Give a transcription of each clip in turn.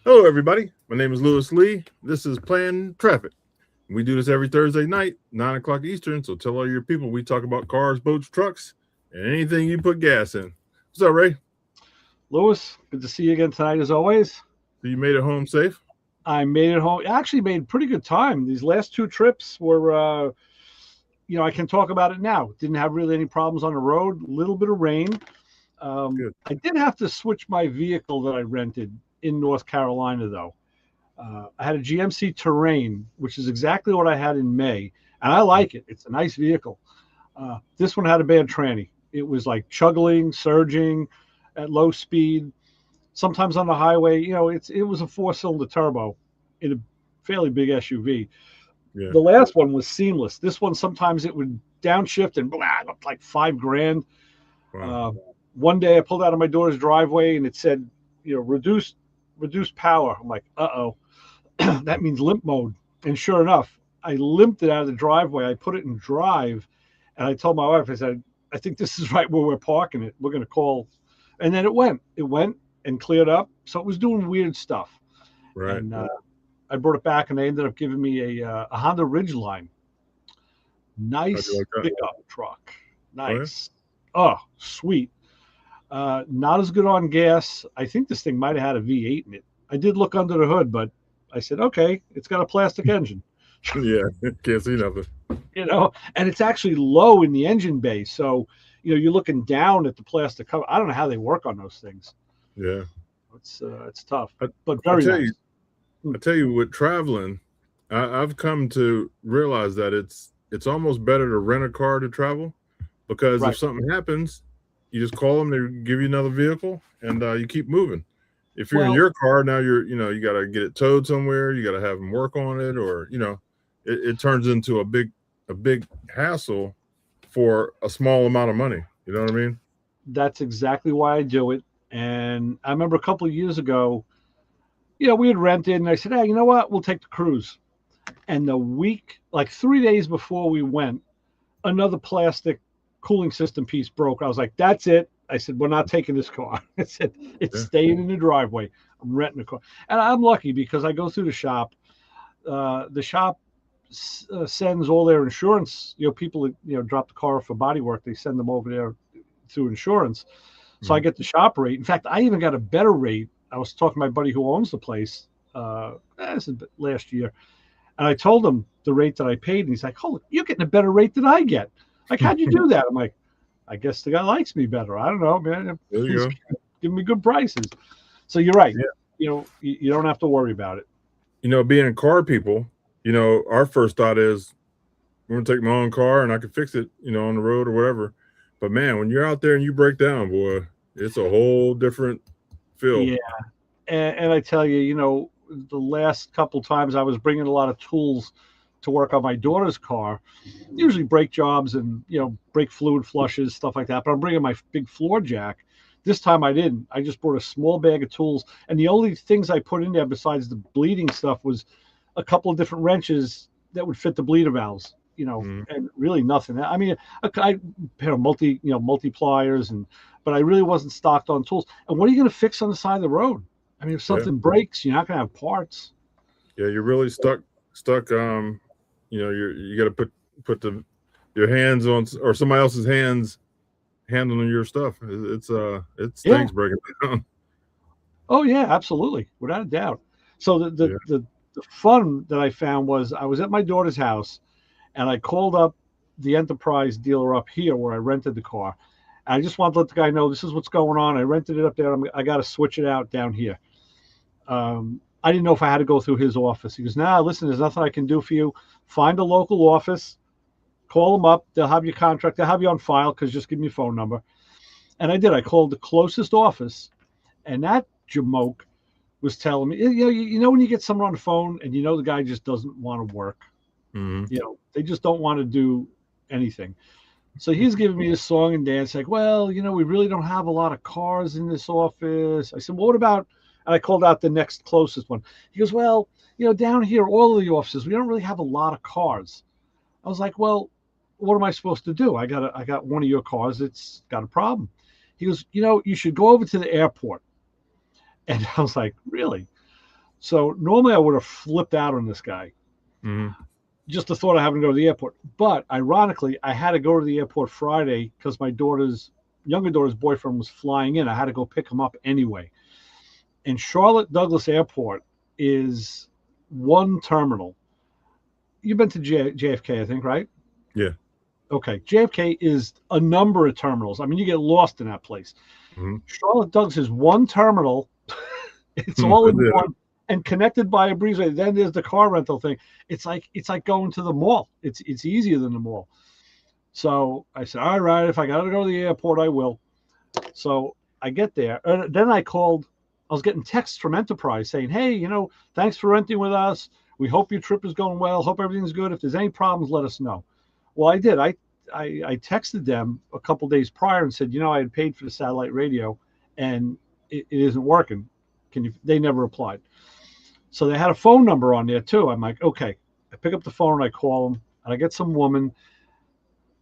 Hello, everybody. My name is Lewis Lee. This is Plan Traffic. We do this every Thursday night, 9 o'clock Eastern. So tell all your people we talk about cars, boats, trucks, and anything you put gas in. What's up, Ray? Lewis, good to see you again tonight as always. So you made it home safe? I made it home. I actually made pretty good time. These last two trips were, I can talk about it now. Didn't have really any problems on the road. A little bit of rain. Good. I did have to switch my vehicle that I rented in North Carolina, though. I had a GMC Terrain, which is exactly what I had in May, and I like it. It's a nice vehicle. This one had a bad tranny. It was like chuggling, surging at low speed. Sometimes on the highway, it was a four-cylinder turbo in a fairly big SUV. Yeah. The last one was seamless. This one sometimes it would downshift and blah, like $5,000. Wow. One day I pulled out of my daughter's driveway and it said, reduce power. I'm like, uh-oh, that means limp mode. And sure enough, I limped it out of the driveway. I put it in drive, and I told my wife, I said, I think this is right where we're parking it. We're going to call. And then it went and cleared up. So it was doing weird stuff. Right. And I brought it back, and they ended up giving me a Honda Ridgeline. How'd you Nice like that? pickup truck. Oh, yeah? Nice. Oh, sweet. Not as good on gas. I think this thing might have had a V8 in it. I did look under the hood, but I said, okay, it's got a plastic engine, Yeah. Can't see nothing. and it's actually low in the engine bay. So, you're looking down at the plastic cover. I don't know how they work on those things. Yeah. It's tough, I, but I very tell nice. you, with traveling, I've come to realize that it's almost better to rent a car to travel because if Right. something happens, you just call them, they give you another vehicle, and you keep moving. If you're in Well, your car now, you got to get it towed somewhere, you got to have them work on it, or it turns into a big hassle for a small amount of money. You know what I mean? that's exactly why I do it. And I remember a couple of years ago, we had rented, and I said, hey, you know what? We'll take the cruise. And the week, like 3 days before we went, another plastic cooling system piece broke. I was like, that's it. I said, we're not taking this car. I said, it's Yeah. staying in the driveway. I'm renting a car. And I'm lucky because I go through the shop. The shop sends all their insurance, people that, drop the car for body work, they send them over there through insurance. So I Mhm. get the shop rate. In fact, I even got a better rate. I was talking to my buddy who owns the place this is last year. And I told him the rate that I paid, and he's like, "Oh, you're getting a better rate than I get. Like, how'd you do that?" I'm like, "I guess the guy likes me better. I don't know, man. There you He's go. giving me good prices." So you're right. Yeah. You don't have to worry about it. Being car people, our first thought is I'm gonna take my own car and I can fix it, on the road or whatever. But man, when you're out there and you break down, boy, it's a whole different feel. Yeah, and I tell you, the last couple times I was bringing a lot of tools to work on my daughter's car, usually brake jobs and brake fluid flushes, stuff like that. But I'm bringing my big floor jack. This time I didn't. I just brought a small bag of tools, and the only things I put in there besides the bleeding stuff was a couple of different wrenches that would fit the bleeder valves. Mhm. And really nothing. I mean, I had multipliers, but I really wasn't stocked on tools. And what are you going to fix on the side of the road? I mean, if Yeah, something breaks, you're not going to have parts. yeah, you're really stuck. You got to put your hands on or somebody else's hands handling your stuff. It Yeah. stinks breaking down. Oh yeah, absolutely, without a doubt. So Yeah. the fun that I found was I was at my daughter's house and I called up the Enterprise dealer up here where I rented the car. I just wanted to let the guy know this is what's going on. I rented it up there. I got to switch it out down here. I didn't know if I had to go through his office. He goes, "Nah, listen, there's nothing I can do for you. Find a local office, call them up. They'll have your contract. They'll have you on file because just give me your phone number." And I did. I called the closest office, and that jamoke was telling me, when you get someone on the phone and the guy just doesn't want to work, Hmm. they just don't want to do anything. So he's giving me this song and dance, like, well, we really don't have a lot of cars in this office. I said, well, what about? And I called out the next closest one. He goes, well, down here, all of the offices, we don't really have a lot of cars. I was like, well, what am I supposed to do? I got one of your cars that's got a problem. He goes, you should go over to the airport. And I was like, really? So normally I would have flipped out on this guy, Hmm. just the thought of having to go to the airport. But ironically, I had to go to the airport Friday because my younger daughter's boyfriend was flying in. I had to go pick him up anyway. And Charlotte Douglas Airport is one terminal. You've been to JFK, I think, right? Yeah. Okay. JFK is a number of terminals. I mean, you get lost in that place. Hmm. Charlotte Douglas is one terminal. It's all in Yeah. one and connected by a breezeway. Then there's the car rental thing. It's like going to the mall. It's easier than the mall. So I said, all right, if I got to go to the airport, I will. So I get there. Then I called. I was getting texts from Enterprise saying, hey, thanks for renting with us. We hope your trip is going well. Hope everything's good. If there's any problems, let us know. Well, I did. I texted them a couple days prior and said, I had paid for the satellite radio and it isn't working. They never replied. So they had a phone number on there too. I'm like, okay. I pick up the phone and I call them and I get some woman.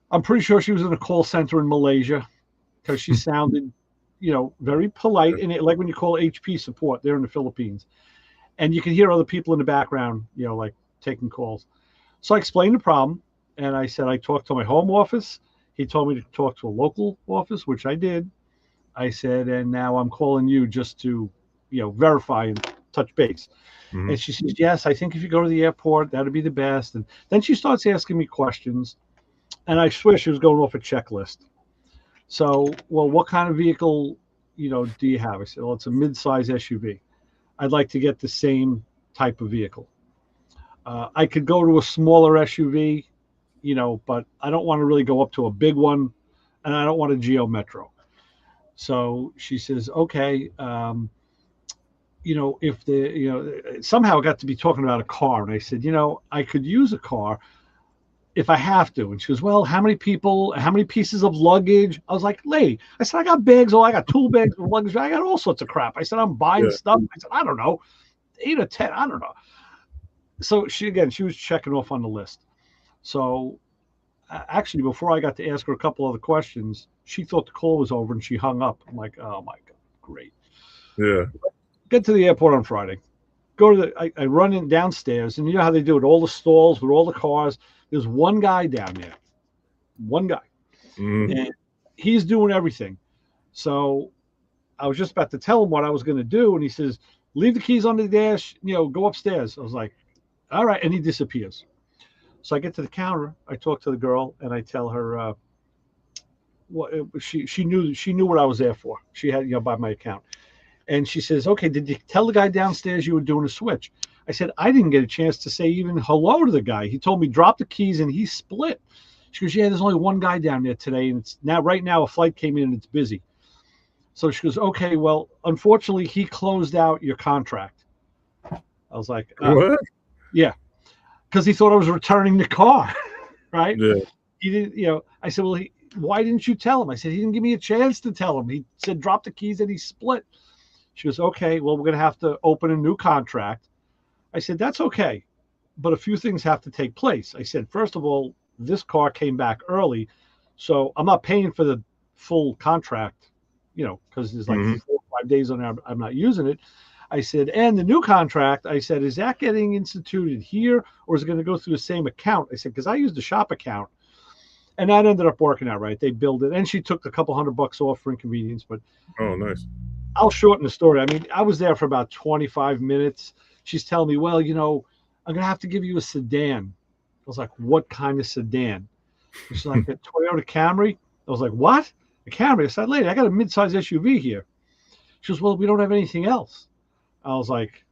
I'm pretty sure she was in a call center in Malaysia because she sounded, very polite. And like when you call HP support, they're in the Philippines. And you can hear other people in the background, like taking calls. So I explained the problem and I said, I talked to my home office. He told me to talk to a local office, which I did. I said, and now I'm calling you just to, verify and touch base. Hmm. And she says, yes, I think if you go to the airport, that'd be the best. And then she starts asking me questions. And I swear she was going off a checklist. So, well, what kind of vehicle, do you have? I said, well, it's a mid-size SUV. I'd like to get the same type of vehicle. I could go to a smaller SUV, but I don't want to really go up to a big one. And I don't want a Geo Metro. So she says, okay, if somehow I got to be talking about a car. And I said, I could use a car if I have to. And she goes, well, how many pieces of luggage? I was like, lady, I said, I got bags. I got tool bags with luggage. I got all sorts of crap. I said, I'm buying stuff. I said, I don't know, 8 or 10. I don't know. So she was checking off on the list. So actually, before I got to ask her a couple other questions, she thought the call was over and she hung up. I'm like, oh my God, great. Yeah. Get to the airport on Friday. I run in downstairs, and you know how they do it, all the stalls with all the cars. There's one guy down there. One guy. Mm-hmm. And he's doing everything. So I was just about to tell him what I was going to do. And he says, leave the keys on the dash, go upstairs. I was like, all right. And he disappears. So I get to the counter. I talk to the girl and I tell her what she knew what I was there for. She had, by my account. And she says, okay, did you tell the guy downstairs you were doing a switch? I said, I didn't get a chance to say even hello to the guy. He told me drop the keys and he split. She goes, yeah, there's only one guy down there today. And right now a flight came in and it's busy. So she goes, okay, well, unfortunately he closed out your contract. I was like, What? Yeah. Because he thought I was returning the car. Right. Yeah. He didn't, I said, well, why didn't you tell him? I said, he didn't give me a chance to tell him. He said, drop the keys and he split. She goes, okay, well, we're going to have to open a new contract. I said, that's okay. But a few things have to take place. I said, first of all, this car came back early. So I'm not paying for the full contract, because there's like 4 or 5 days on there. I'm not using it. I said, and the new contract, I said, is that getting instituted here or is it going to go through the same account? I said, because I used the shop account. And that ended up working out right. They billed it. And she took a couple $100 off for inconvenience. But oh, nice. I'll shorten the story. I mean, I was there for about 25 minutes. She's telling me, well, I'm going to have to give you a sedan. I was like, what kind of sedan? She's like, a Toyota Camry. I was like, what? A Camry? I said, lady, I got a mid-size SUV here. She goes, well, we don't have anything else. I was like,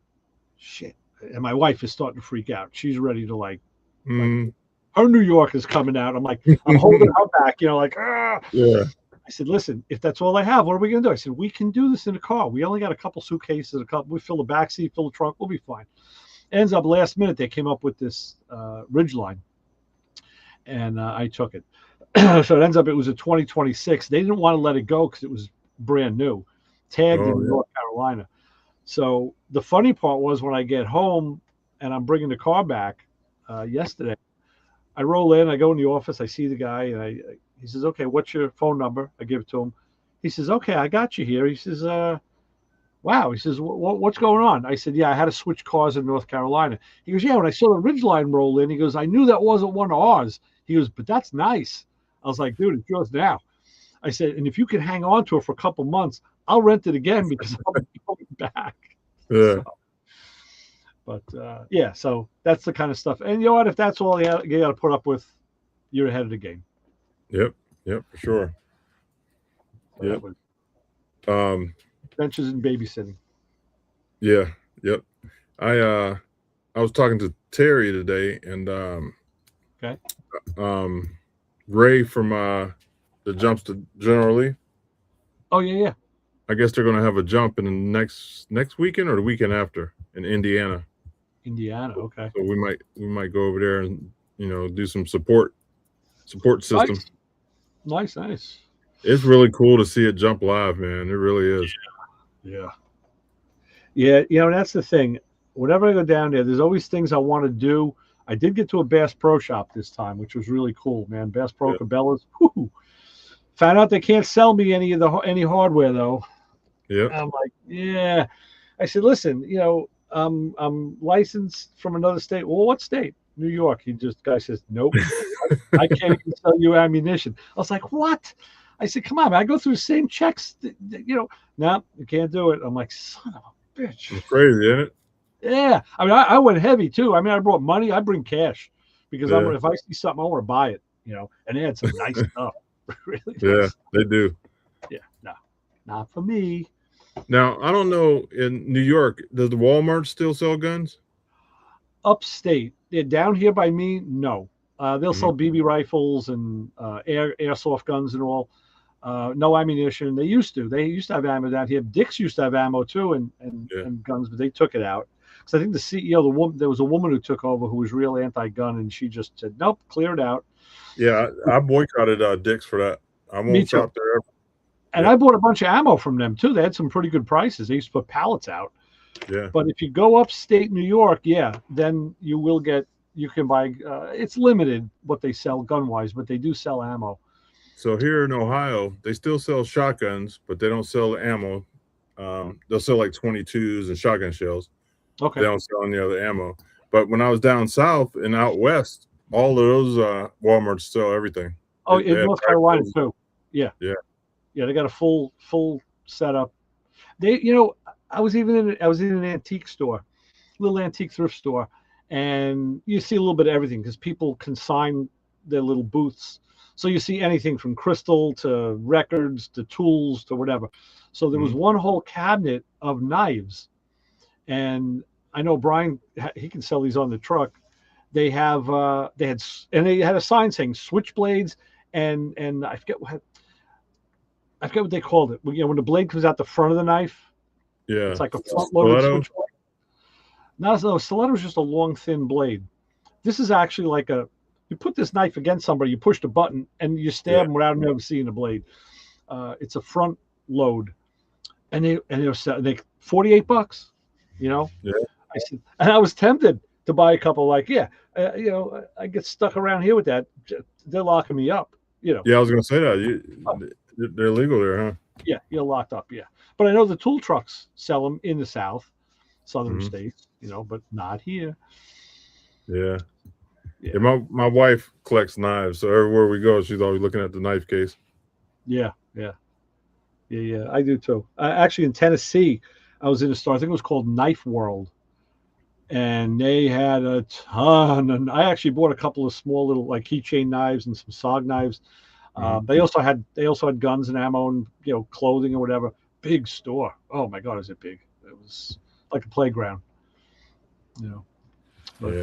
shit. And my wife is starting to freak out. She's ready to like her New York is coming out. I'm like, I'm holding her back, ah. Yeah. I said, listen, if that's all I have, what are we going to do? I said, we can do this in a car. We only got a couple suitcases, we fill the back seat, fill the trunk, we'll be fine. Ends up last minute, they came up with this Ridgeline, and I took it. So it ends up, it was a 2026. They didn't want to let it go because it was brand new, tagged in North Carolina. So the funny part was when I get home and I'm bringing the car back yesterday, I roll in, I go in the office, I see the guy, and he says, okay, what's your phone number? I give it to him. He says, okay, I got you here. He says, Wow. He says, what's going on? I said, yeah, I had to switch cars in North Carolina. He goes, yeah, when I saw the Ridgeline roll in, he goes, I knew that wasn't one of ours. He goes, but that's nice. I was like, dude, it's yours now. I said, and if you can hang on to it for a couple months, I'll rent it again because I'll be going back. Yeah. So, but yeah, so that's the kind of stuff. And you know what? If that's all you got to put up with, you're ahead of the game. Yep. Yep. For sure. So Yep. Benches and babysitting. Yeah. Yep. I was talking to Terry today, and Okay. Ray from the jumps to General Lee. Oh yeah. I guess they're going to have a jump in the next weekend or the weekend after in Indiana. Indiana. Okay. So we might go over there and do some support system. Nice. It's really cool to see it jump live, man. It really is. Yeah. That's the thing. Whenever I go down there's always things I want to do. I did get to a Bass Pro Shop this time, which was really cool, man. Bass Pro Cabela's. Whoo. Found out they can't sell me any hardware though. Yeah. I'm like, yeah. I said, listen, I'm licensed from another state. Well, what state? New York. Guy says, nope. I can't even sell you ammunition. I was like, what? I said, come on, man. I go through the same checks. No, you can't do it. I'm like, son of a bitch. It's crazy, isn't it? Yeah. I mean, I went heavy too. I mean, I brought money. I bring cash because if I see something, I want to buy it, and they had some nice stuff. Really yeah, nice. They do. Yeah. No, not for me. Now, I don't know, in New York, does the Walmart still sell guns? Upstate. Yeah, down here by me, no. They'll sell BB rifles and airsoft guns and all. No ammunition. They used to have ammo down here. Dick's used to have ammo too and guns, but they took it out. Because I think the CEO, there was a woman who took over who was real anti-gun, and she just said, nope, clear it out. Yeah, I boycotted Dick's for that. I won't shop there ever. And I bought a bunch of ammo from them too. They had some pretty good prices. They used to put pallets out. Yeah. But if you go upstate New York, then you can buy. It's limited what they sell gun wise, but they do sell ammo. So here in Ohio, they still sell shotguns, but they don't sell the ammo. They'll sell like 22s and shotgun shells. Okay. They don't sell any other ammo. But when I was down south and out west, all of those Walmarts sell everything. Oh, in North Carolina too. Yeah. Yeah. Yeah, they got a full setup. I was in an antique store, little antique thrift store, and you see a little bit of everything because people consign their little booths. So you see anything from crystal to records to tools to whatever. So there was one whole cabinet of knives, and I know Brian, he can sell these on the truck. They had a sign saying switchblades and I forget what they called it. When the blade comes out the front of the knife, it's like a front-loaded switchblade. No, stiletto is just a long, thin blade. This is actually like you put this knife against somebody, you push the button, and you stab them without them ever seeing the blade. It's a front load, and they $48. Yeah. I said, and I was tempted to buy a couple. I get stuck around here with that. They're locking me up. Yeah, I was going to say that. They're legal there, huh? Yeah, you're locked up. Yeah, but I know the tool trucks sell them in the southern states. But not here. Yeah. My wife collects knives, so everywhere we go, she's always looking at the knife case. Yeah. I do too. Actually, in Tennessee, I was in a store. I think it was called Knife World, and they had a ton. And I actually bought a couple of small little like keychain knives and some SOG knives. They also had guns and ammo and clothing or whatever. Big store. Oh my God, is it big? It was like a playground. But,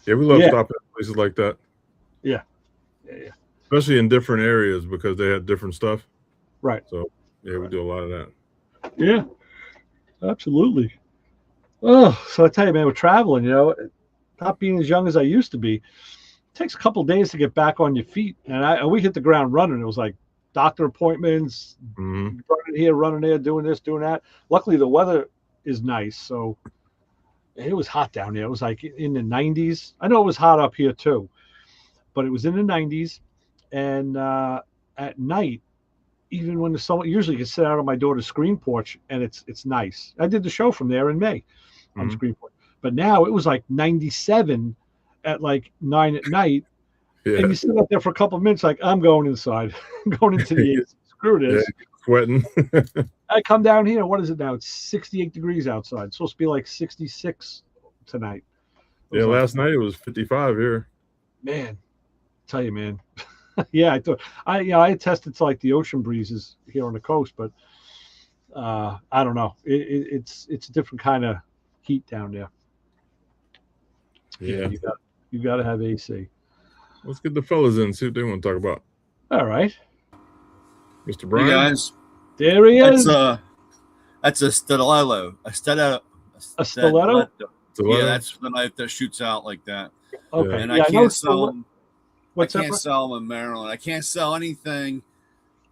we love stopping at places like that. Yeah. Especially in different areas because they had different stuff. Right. So we do a lot of that. Yeah, absolutely. Oh, so I tell you, man, we're traveling. Not being as young as I used to be. It takes a couple of days to get back on your feet, and we hit the ground running. It was like doctor appointments, running here, running there, doing this, doing that. Luckily, the weather is nice, so it was hot down there. It was like in the 90s. I know it was hot up here too, but it was in the 90s. And at night, even when the sun, usually you can sit out on my daughter's screen porch and it's nice. I did the show from there in May on the screen porch, but now it was like 97 at like 9 at night, and you sit out there for a couple of minutes, like I'm going inside, going into the AC. Screw this. Yeah, sweating. I come down here. What is it now? It's 68 degrees outside. It's supposed to be like 66 tonight. Yeah, last night it was 55 here. Man, tell you, man. Yeah, I attested to like the ocean breezes here on the coast, but I don't know. It's a different kind of heat down there. Yeah, you got to have AC. Let's get the fellas in, see what they want to talk about. All right, Mr. Brian. Hey guys, there he is. That's a stiletto. A stiletto. A stiletto? Yeah, that's the knife that shoots out like that. Okay, and I can't sell them. I What's can't that? sell them in Maryland. I can't sell anything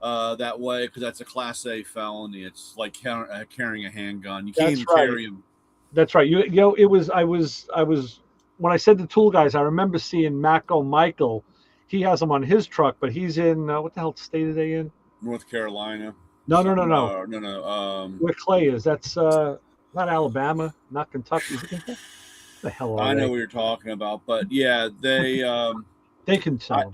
that way because that's a Class A felony. It's like carrying a handgun. You can't That's even right. carry them. That's right. You know, it was. I was. When I said the tool guys, I remember seeing Macco Michael. He has them on his truck, but he's in what the hell state are they in? North Carolina. No. No. Where Clay is? That's not Alabama, not Kentucky. Is it Kentucky? The hell are I know they? what you're talking about, but yeah, they. They can sell.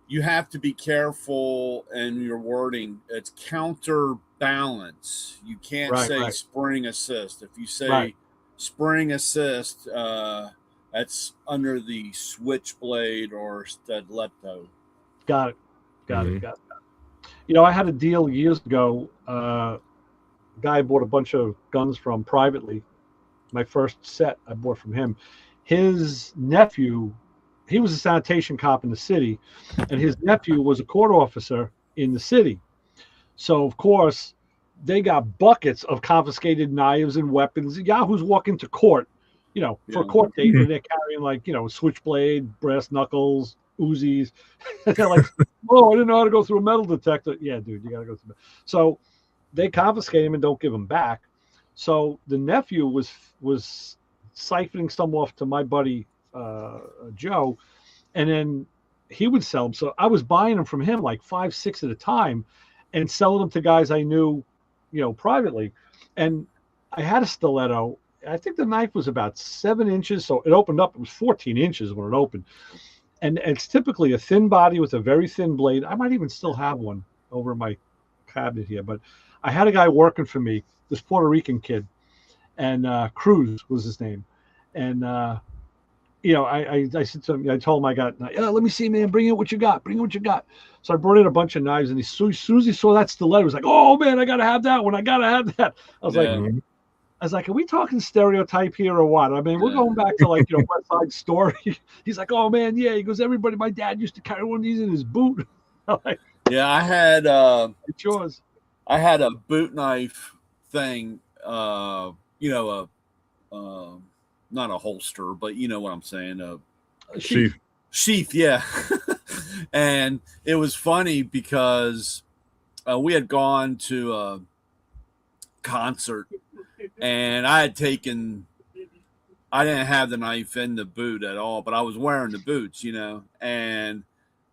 You have to be careful in your wording. It's counterbalance. You can't say spring assist. If you say spring assist, that's under the switchblade or stiletto. Got it. You know, I had a deal years ago. A guy bought a bunch of guns from privately. My first set I bought from him. His nephew, he was a sanitation cop in the city, and his nephew was a court officer in the city. So, of course, they got buckets of confiscated knives and weapons. Yahoos walk into court, you know, for a court date, and they're carrying like, you know, switchblade, brass knuckles, Uzis. They're like, oh, I didn't know how to go through a metal detector. Yeah, dude, you got to go through. So they confiscate him and don't give him back. So the nephew was siphoning some off to my buddy Joe, and then he would sell them. So I was buying them from him like 5, 6 at a time, and selling them to guys I knew, you know, privately. And I had a stiletto. I think the knife was about 7 inches, so it opened up. It was 14 inches when it opened, and it's typically a thin body with a very thin blade. I might even still have one over in my cabinet here, but I had a guy working for me, this Puerto Rican kid, and Cruz was his name, and you know, I said to him, I told him I got, let me see, man, bring in what you got. So I brought in a bunch of knives, and as soon as he saw that stiletto, he was like, oh man, I gotta have that one. I was like, are we talking stereotype here or what? I mean, we're going back to like, you know, West Side Story. He's like, oh man, yeah. He goes, my dad used to carry one of these in his boot. Like, yeah, I had it's yours. I had a boot knife thing, you know, not a holster, but you know what I'm saying, a sheath, yeah. And it was funny because we had gone to a concert, and I didn't have the knife in the boot at all, but I was wearing the boots, you know, and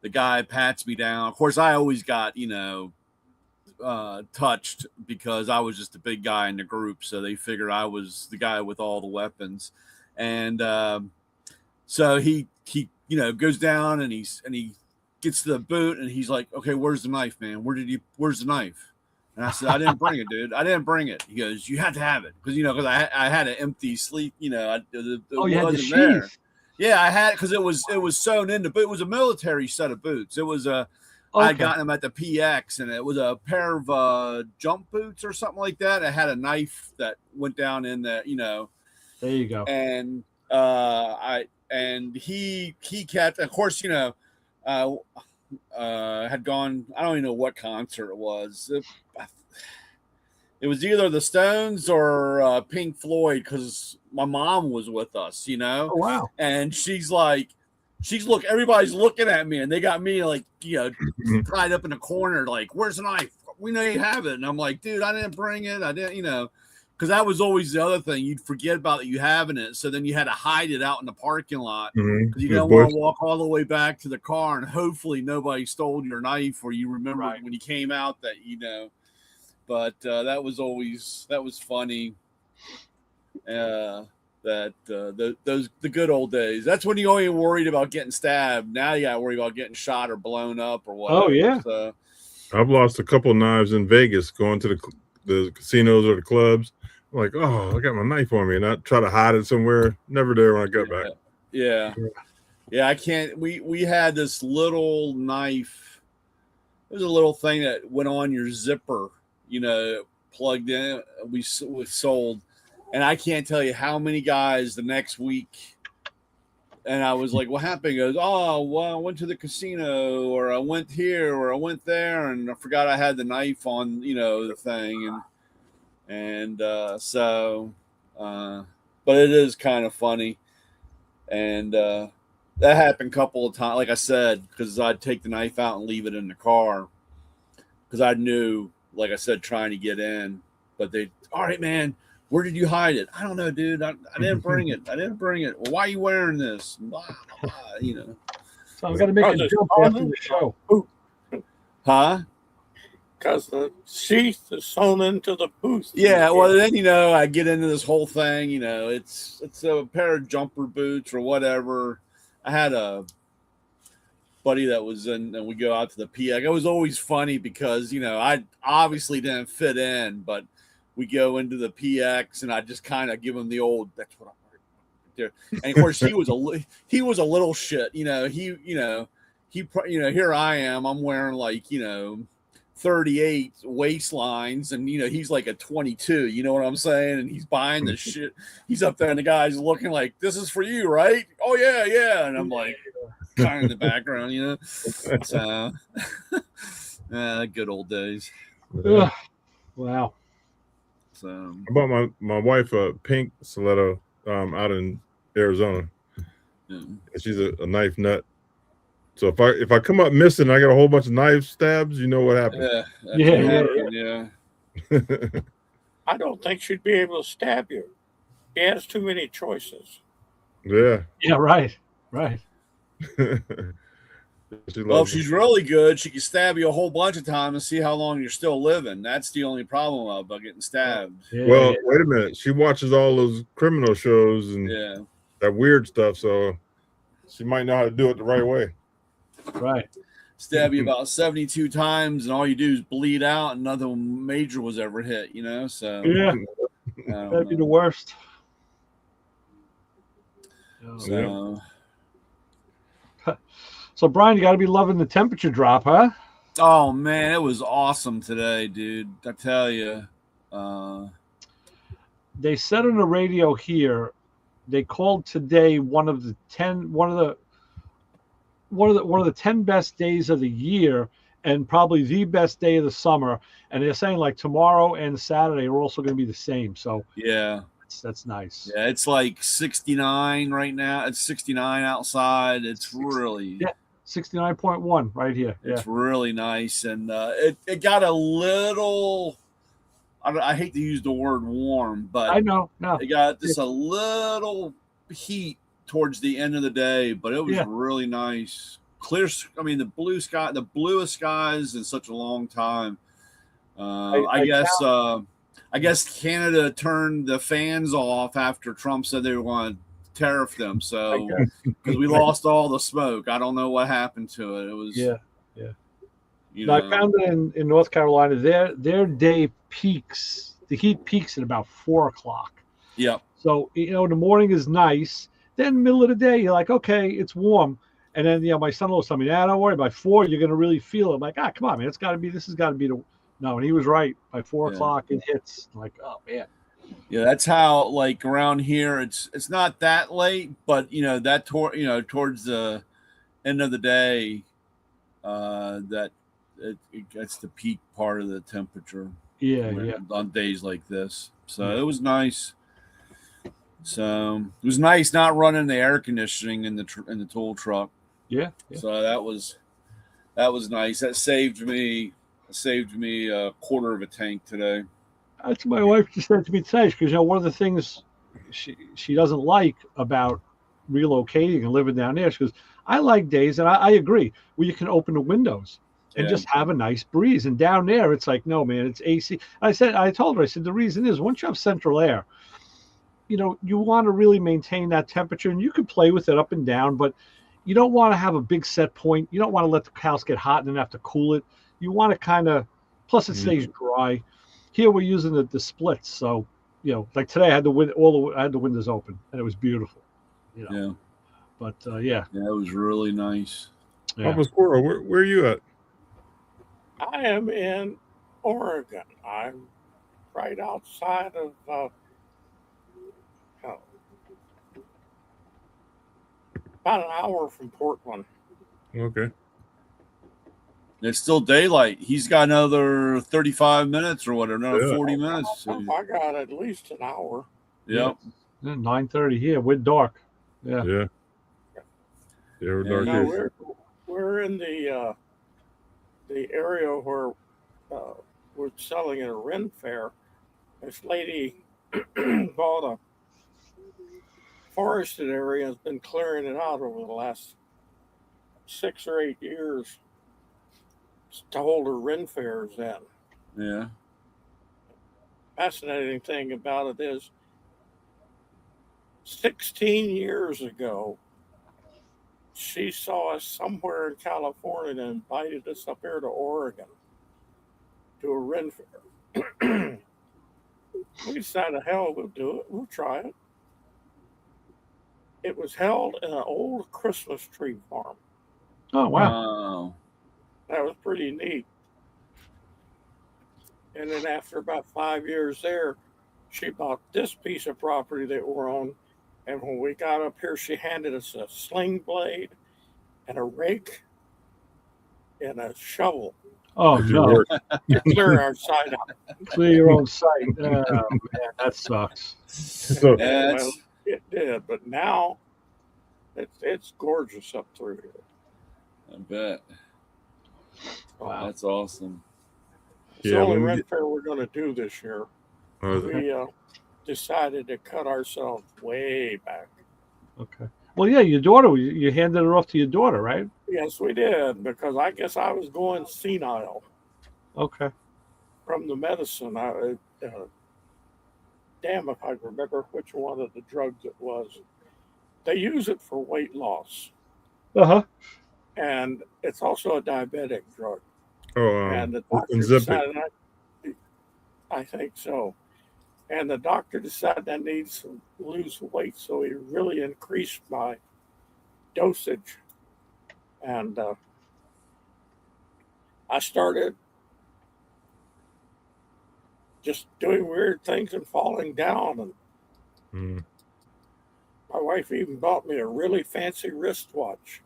the guy pats me down. Of course, I always got, you know, touched because I was just a big guy in the group, so they figured I was the guy with all the weapons. And so he you know goes down and he gets to the boot, and he's like, okay, where's the knife, man? Where's the knife? And I said, I didn't bring it, dude. I didn't bring it. He goes, you had to have it because, you know, because I had an empty sleeve, you know. You had the there. sheath. Yeah, I had it because it was sewn in the boot. It was a military set of boots. It was a I got them at the PX, and it was a pair of jump boots or something like that. It had a knife that went down in there, you know. There you go. And he kept, of course, you know, had gone. I don't even know what concert it was. It was either the Stones or Pink Floyd, because my mom was with us, you know. Oh, wow. And everybody's looking at me, and they got me like, you know, tied up in a corner, like, where's the knife? We know you have it. And I'm like, dude, I didn't bring it. I didn't, you know. because that was always the other thing. You'd forget about you having it, so then you had to hide it out in the parking lot because you don't want to walk all the way back to the car, and hopefully nobody stole your knife, or you remember when you came out that But that was funny. The good old days. That's when you only worried about getting stabbed. Now you got to worry about getting shot or blown up or whatever. Oh yeah. So, I've lost a couple knives in Vegas going to the casinos or the clubs. I'm like, oh, I got my knife on me, and I try to hide it somewhere. Never there when I got back. Yeah. I can't. We had this little knife. It was a little thing that went on your zipper. Plugged in. We sold. And I can't tell you how many guys the next week. And I was like, what happened? He goes, oh, well, I went to the casino, or I went here, or I went there, and I forgot I had the knife on, the thing. But it is kind of funny. And that happened a couple of times, like I said, because I'd take the knife out and leave it in the car. Because I knew, like I said, trying to get in. But all right, man. Where did you hide it? I don't know, dude. I didn't bring it. Well, why are you wearing this? Blah, blah, So I'm going to make a jump after the show. Huh? Because the sheath is sewn into the booth. Yeah, well, then, I get into this whole thing. It's a pair of jumper boots or whatever. I had a buddy that was in, and we go out to the PX. It was always funny because, I obviously didn't fit in, but we go into the PX, and I just kind of give him the old. That's what I'm there. And of course, he was a little shit. Here I am. I'm wearing like 38 waistlines, and he's like a 22. You know what I'm saying? And he's buying the shit. He's up there, and the guy's looking like, "This is for you, right?" "Oh yeah." And I'm like, kind of in the background, So, good old days. Yeah. Wow. So I bought my wife a pink stiletto out in Arizona. Yeah. She's a knife nut. So if I come up missing, I got a whole bunch of knife stabs. You know what happened? Yeah. I don't think she'd be able to stab you. She has too many choices. Yeah. Yeah. Right. Well, if she's really good, she can stab you a whole bunch of times and see how long you're still living. That's the only problem about getting stabbed. Yeah. Well, wait a minute. She watches all those criminal shows and that weird stuff, so she might know how to do it the right way. Right. Stab you about 72 times, and all you do is bleed out, and nothing major was ever hit. So yeah, that'd be the worst. So, Brian, you got to be loving the temperature drop, huh? Oh, man, it was awesome today, dude. I tell you. They said on the radio here, they called today one of the 10 best days of the year, and probably the best day of the summer. And they're saying like tomorrow and Saturday are also going to be the same. So yeah, that's nice. Yeah, it's like 69 right now. It's 69 outside. It's really 69.1 right here. It's really nice, and it got a little. I hate to use the word warm, but I know. No, it got just a little heat towards the end of the day, but it was really nice. Clear. I mean, the blue sky, the bluest skies in such a long time. I guess Canada turned the fans off after Trump said they were going to tariff them. So because we lost all the smoke, I don't know what happened to it. It was I found it in North Carolina. Their day peaks. The heat peaks at about 4:00. Yep. So the morning is nice. Then middle of the day, you're like, okay, it's warm. And then my son-in-law told me, don't worry. By 4, you're gonna really feel it. I'm like, come on, man, this has got to be the. No, and he was right. By 4:00, it hits. I'm like, oh man. Yeah, that's how like around here it's not that late, but that towards the end of the day, that it gets the peak part of the temperature. On days like this, so it was nice. So it was nice not running the air conditioning in the tool truck. Yeah. So that was nice. That saved me a quarter of a tank today. That's what my wife just said to me today, because one of the things she doesn't like about relocating and living down there, she goes, I like days, and I agree, where you can open the windows and Yeah. just have a nice breeze. And down there, it's like, no, man, it's AC. I told her, I said, the reason is once you have central air, you want to really maintain that temperature, and you can play with it up and down, but you don't want to have a big set point. You don't want to let the house get hot and then have to cool it. You want to kind of, plus it stays dry. Here we're using the splits, so like today I had I had the windows open, and it was beautiful. Yeah. But Yeah, it was really nice. yeah. Papa Squirrel, where are you at? I am in Oregon. I'm right outside of oh, about an hour from Portland. Okay. It's still daylight. He's got another 35 minutes or whatever, another 40 minutes. I got at least an hour. Yep. 9:30 here. We're dark. Yeah. Yeah. Yeah, we're dark Yeah. here. We're in the area where we're selling at a Ren fair. This lady bought a forested area, has been clearing it out over the last 6 or 8 years to hold her Ren fairs in. Yeah. Fascinating thing about it is 16 years ago, she saw us somewhere in California and invited us up here to Oregon to a Ren fair. We decided, hell, we'll do it. We'll try it. It was held in an old Christmas tree farm. Oh wow. Wow. That was pretty neat. And then after about 5 years there, she bought this piece of property that we're on. And when we got up here, she handed us a sling blade and a rake and a shovel Oh Did you no. work? to clear our side out. Clear your own site. Oh man, that sucks. So, Yeah, Well, it did, but now it's gorgeous up through here. I bet. Wow. That's awesome. It's Yeah, the only when we Ren get- fair we're going to do this year. We decided to cut ourselves way back. Okay. Well, yeah, your daughter. You handed her off to your daughter, right? Yes, we did, because I guess I was going senile Okay. from the medicine. Damn if I remember which one of the drugs it was. They use it for weight loss, Uh-huh. and it's also a diabetic drug. oh, And the doctor Ozempic. decided, I think so. And the doctor decided I need to lose weight, so he really increased my dosage. And I started just doing weird things and falling down. And Mm. my wife even bought me a really fancy wristwatch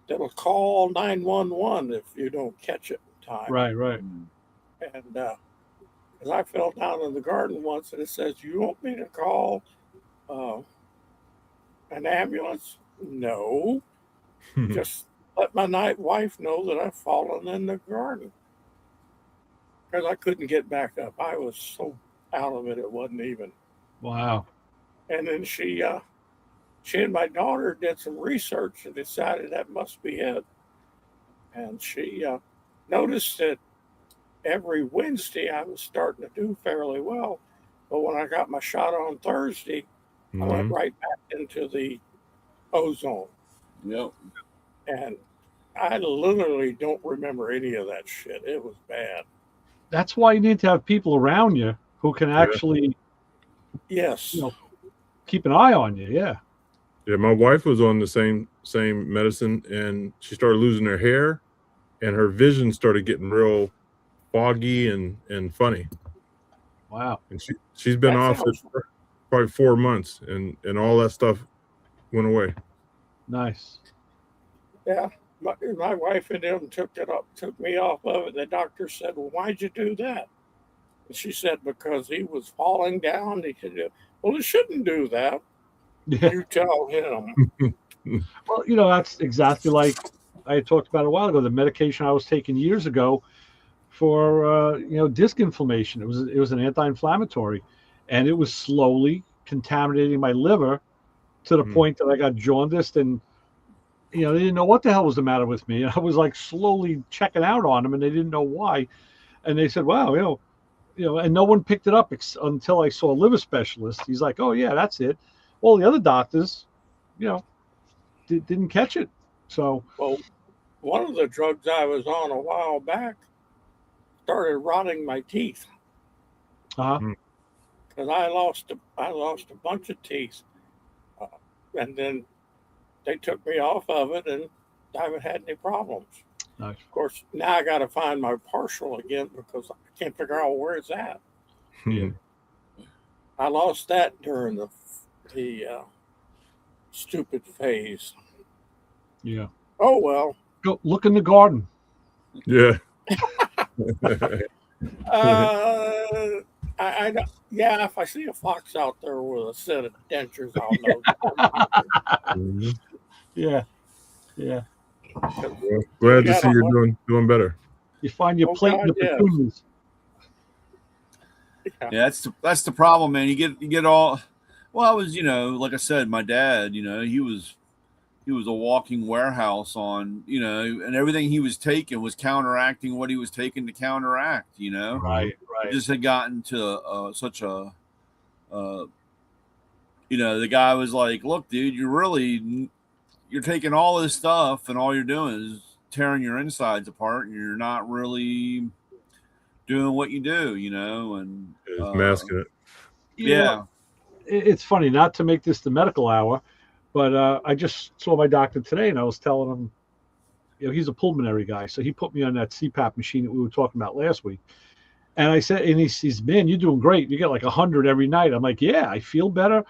that'll call 911 if you don't catch it in time. Right. Right. And because I fell down in the garden once, and it says, "You want me to call an ambulance?" No, just let my wife know that I've fallen in the garden, because I couldn't get back up. I was so out of it, it wasn't even. Wow. And then she and my daughter did some research and decided that must be it. And she noticed that every Wednesday I was starting to do fairly well. But when I got my shot on Thursday, I went Mhm. right back into the ozone. Yep. And I literally don't remember any of that shit. It was bad. That's why you need to have people around you who can actually Yes. keep an eye on you. Yeah. Yeah, my wife was on the same medicine, and she started losing her hair, and her vision started getting real foggy and funny. Wow. And she's been That off it sounds- for probably 4 months, and all that stuff went away. Nice. Yeah. My wife and them took me off of it. The doctor said, "Well, why'd you do that?" And she said, "Because he was falling down." He said, "Well, he shouldn't do that." Yeah. You tell him. Well, that's exactly like I had talked about a while ago. The medication I was taking years ago, for disc inflammation. It was an anti-inflammatory, and it was slowly contaminating my liver to the point that I got jaundiced, and they didn't know what the hell was the matter with me. I was like slowly checking out on them, and they didn't know why. And they said, "Wow, and no one picked it up until I saw a liver specialist. He's like, "Oh yeah, that's it." All the other doctors, didn't catch it. So, well, one of the drugs I was on a while back started rotting my teeth. Because I lost a bunch of teeth, and then they took me off of it, and I haven't had any problems. Nice. Of course, now I got to find my partial again because I can't figure out where it's at. Yeah. I lost that during the stupid phase. Yeah. Oh well. Go look in the garden. Yeah. If I see a fox out there with a set of dentures, I'll know. Yeah. Well, glad to see you're doing better. You find your plate in the petunias. Yeah, that's the problem, man. You get all. Well, I was, like I said, my dad, he was a walking warehouse on, and everything he was taking was counteracting what he was taking to counteract, Right. He just had gotten to such a, the guy was like, "Look, dude, you're taking all this stuff and all you're doing is tearing your insides apart, and you're not really doing what you do, and it's masking it." Yeah. It's funny, not to make this the medical hour, but I just saw my doctor today, and I was telling him, he's a pulmonary guy, so he put me on that CPAP machine that we were talking about last week. And I said, and he says, "Man, you're doing great. You get like 100 every night." I'm like, "Yeah, I feel better."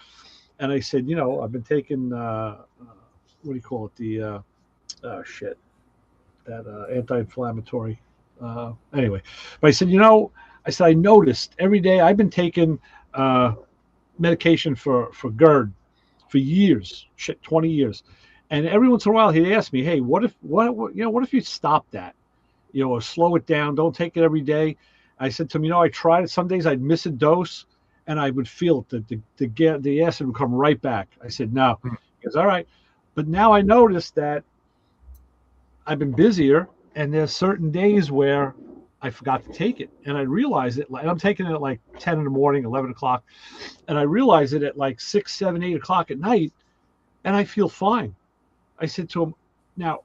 And I said, "I've been taking what do you call it? The that anti-inflammatory." Anyway, but I said, I noticed every day I've been taking medication for GERD for years, 20 years. And every once in a while he'd ask me, "Hey, what if you stop that, or slow it down, don't take it every day?" I said to him, I tried it. Some days I'd miss a dose and I would feel it, the acid would come right back. I said, "No." He goes, "All right." But now I noticed that I've been busier, and there's certain days where I forgot to take it, and I realize it. And I'm taking it at like 10 in the morning, 11 o'clock, and I realize it at like 6, 7, 8 o'clock at night, and I feel fine. I said to him, "Now,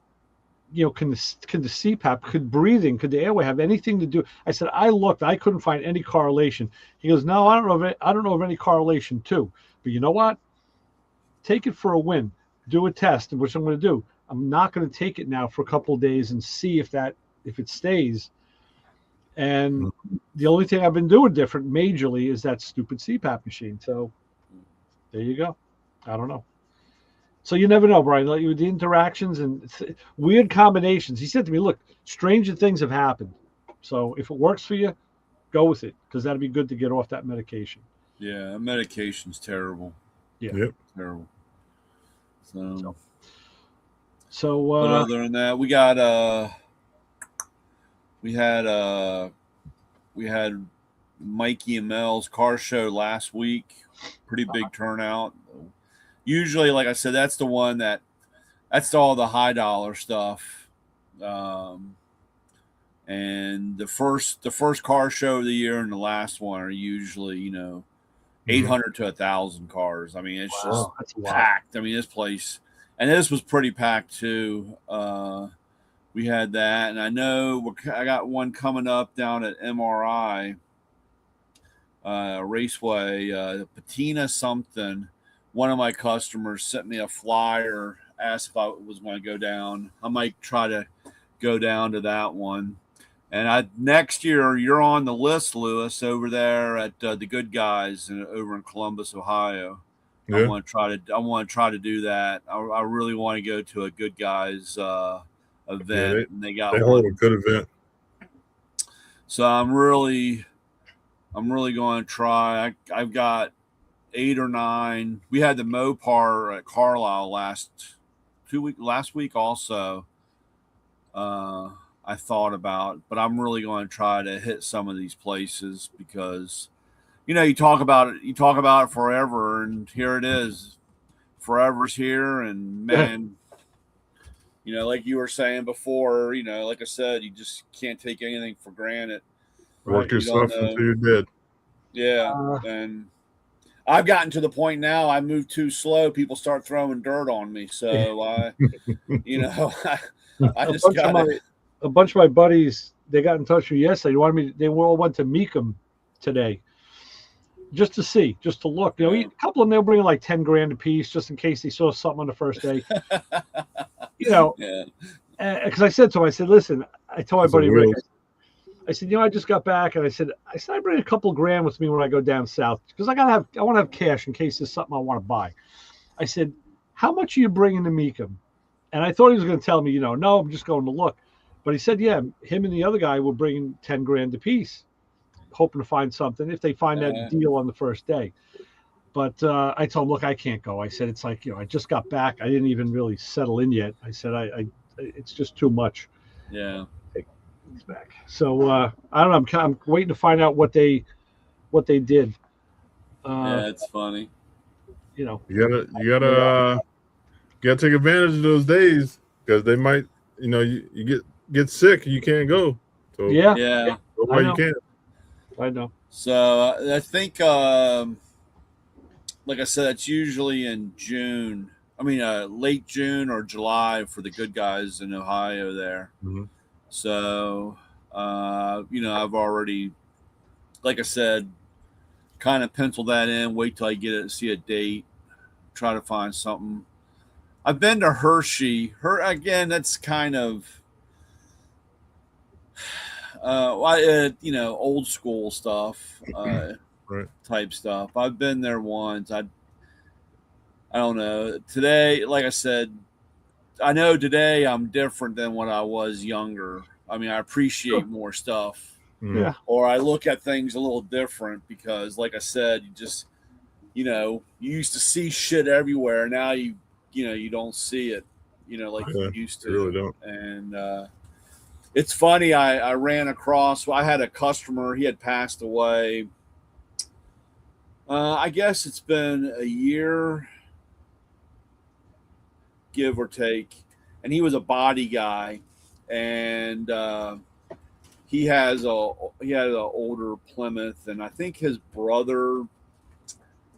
can the CPAP, could breathing, could the airway have anything to do?" I said, "I looked, I couldn't find any correlation." He goes, "No, I don't know of any correlation too. But you know what? Take it for a win. Do a test, which I'm going to do. I'm not going to take it now for a couple of days and see if it stays." And the only thing I've been doing different majorly is that stupid CPAP machine. So there you go. I don't know. So you never know, Brian, like with the interactions and weird combinations. He said to me, "Look, stranger things have happened. So if it works for you, go with it, because that'd be good to get off that medication." Yeah, medication's terrible. Yeah. Yep. Terrible. So but other than that, we had Mikey and Mel's car show last week. Pretty big turnout. Usually, like I said, that's the one that's all the high dollar stuff. And the first car show of the year and the last one are usually, 800 to 1,000 cars. I mean, it's just packed. I mean, this place, and this was pretty packed too. We had that, and I know I got one coming up down at MRI Raceway, Patina something. One of my customers sent me a flyer, asked if I was going to go down. I might try to go down to that one. And next year, you're on the list, Lewis, over there at the Good Guys over in Columbus, Ohio. Yeah. I want to try to do that. I really want to go to a Good Guys event. Yeah, they hold a good event. So I'm really going to try. I've got 8 or 9. We had the Mopar at Carlisle last week also. I thought about, but I'm really going to try to hit some of these places because, you talk about it forever, and here it is. Forever's here, and man, like you were saying before, like I said, you just can't take anything for granted. Work yourself until you're dead. Yeah, and I've gotten to the point now. I move too slow. People start throwing dirt on me, so I just got a bunch of my buddies. They got in touch with me yesterday. They all went to Meekum today, just to see, just to look. A couple of them, they were bringing like 10 grand a piece, just in case they saw something on the first day. Because I said to him, I said, listen, I told my buddy Rick, I said, I just got back, and I said, I bring a couple of grand with me when I go down south because I want to have cash in case there's something I want to buy. I said, how much are you bringing to Meekum? And I thought he was going to tell me, no, I'm just going to look. But he said, yeah, him and the other guy were bringing 10 grand a piece, hoping to find something if they find that deal on the first day. But I told him, look, I can't go. I said, it's like, I just got back. I didn't even really settle in yet. I said, it's just too much. Yeah. He's back. So I don't know. I'm waiting to find out what they did. Yeah, it's funny. You gotta take advantage of those days because they might, you get sick and you can't go. So yeah, go you can. I know. So I think, like I said, it's usually in June. I mean, late June or July for the good guys in Ohio there. Mm-hmm. So, I've already, like I said, kind of penciled that in. Wait till I see a date. Try to find something. I've been to Hershey. Again, that's kind of, old school stuff, right. type stuff. I've been there once. I don't know. Today, like I said, I know today I'm different than when I was younger. I mean, I appreciate more stuff. Yeah. Or I look at things a little different because, like I said, you just, you used to see shit everywhere. Now you don't see it, like you used to. You really don't. And it's funny. I ran across. I had a customer. He had passed away. I guess it's been a year, give or take, and he was a body guy, and he had an older Plymouth, and I think his brother, I'm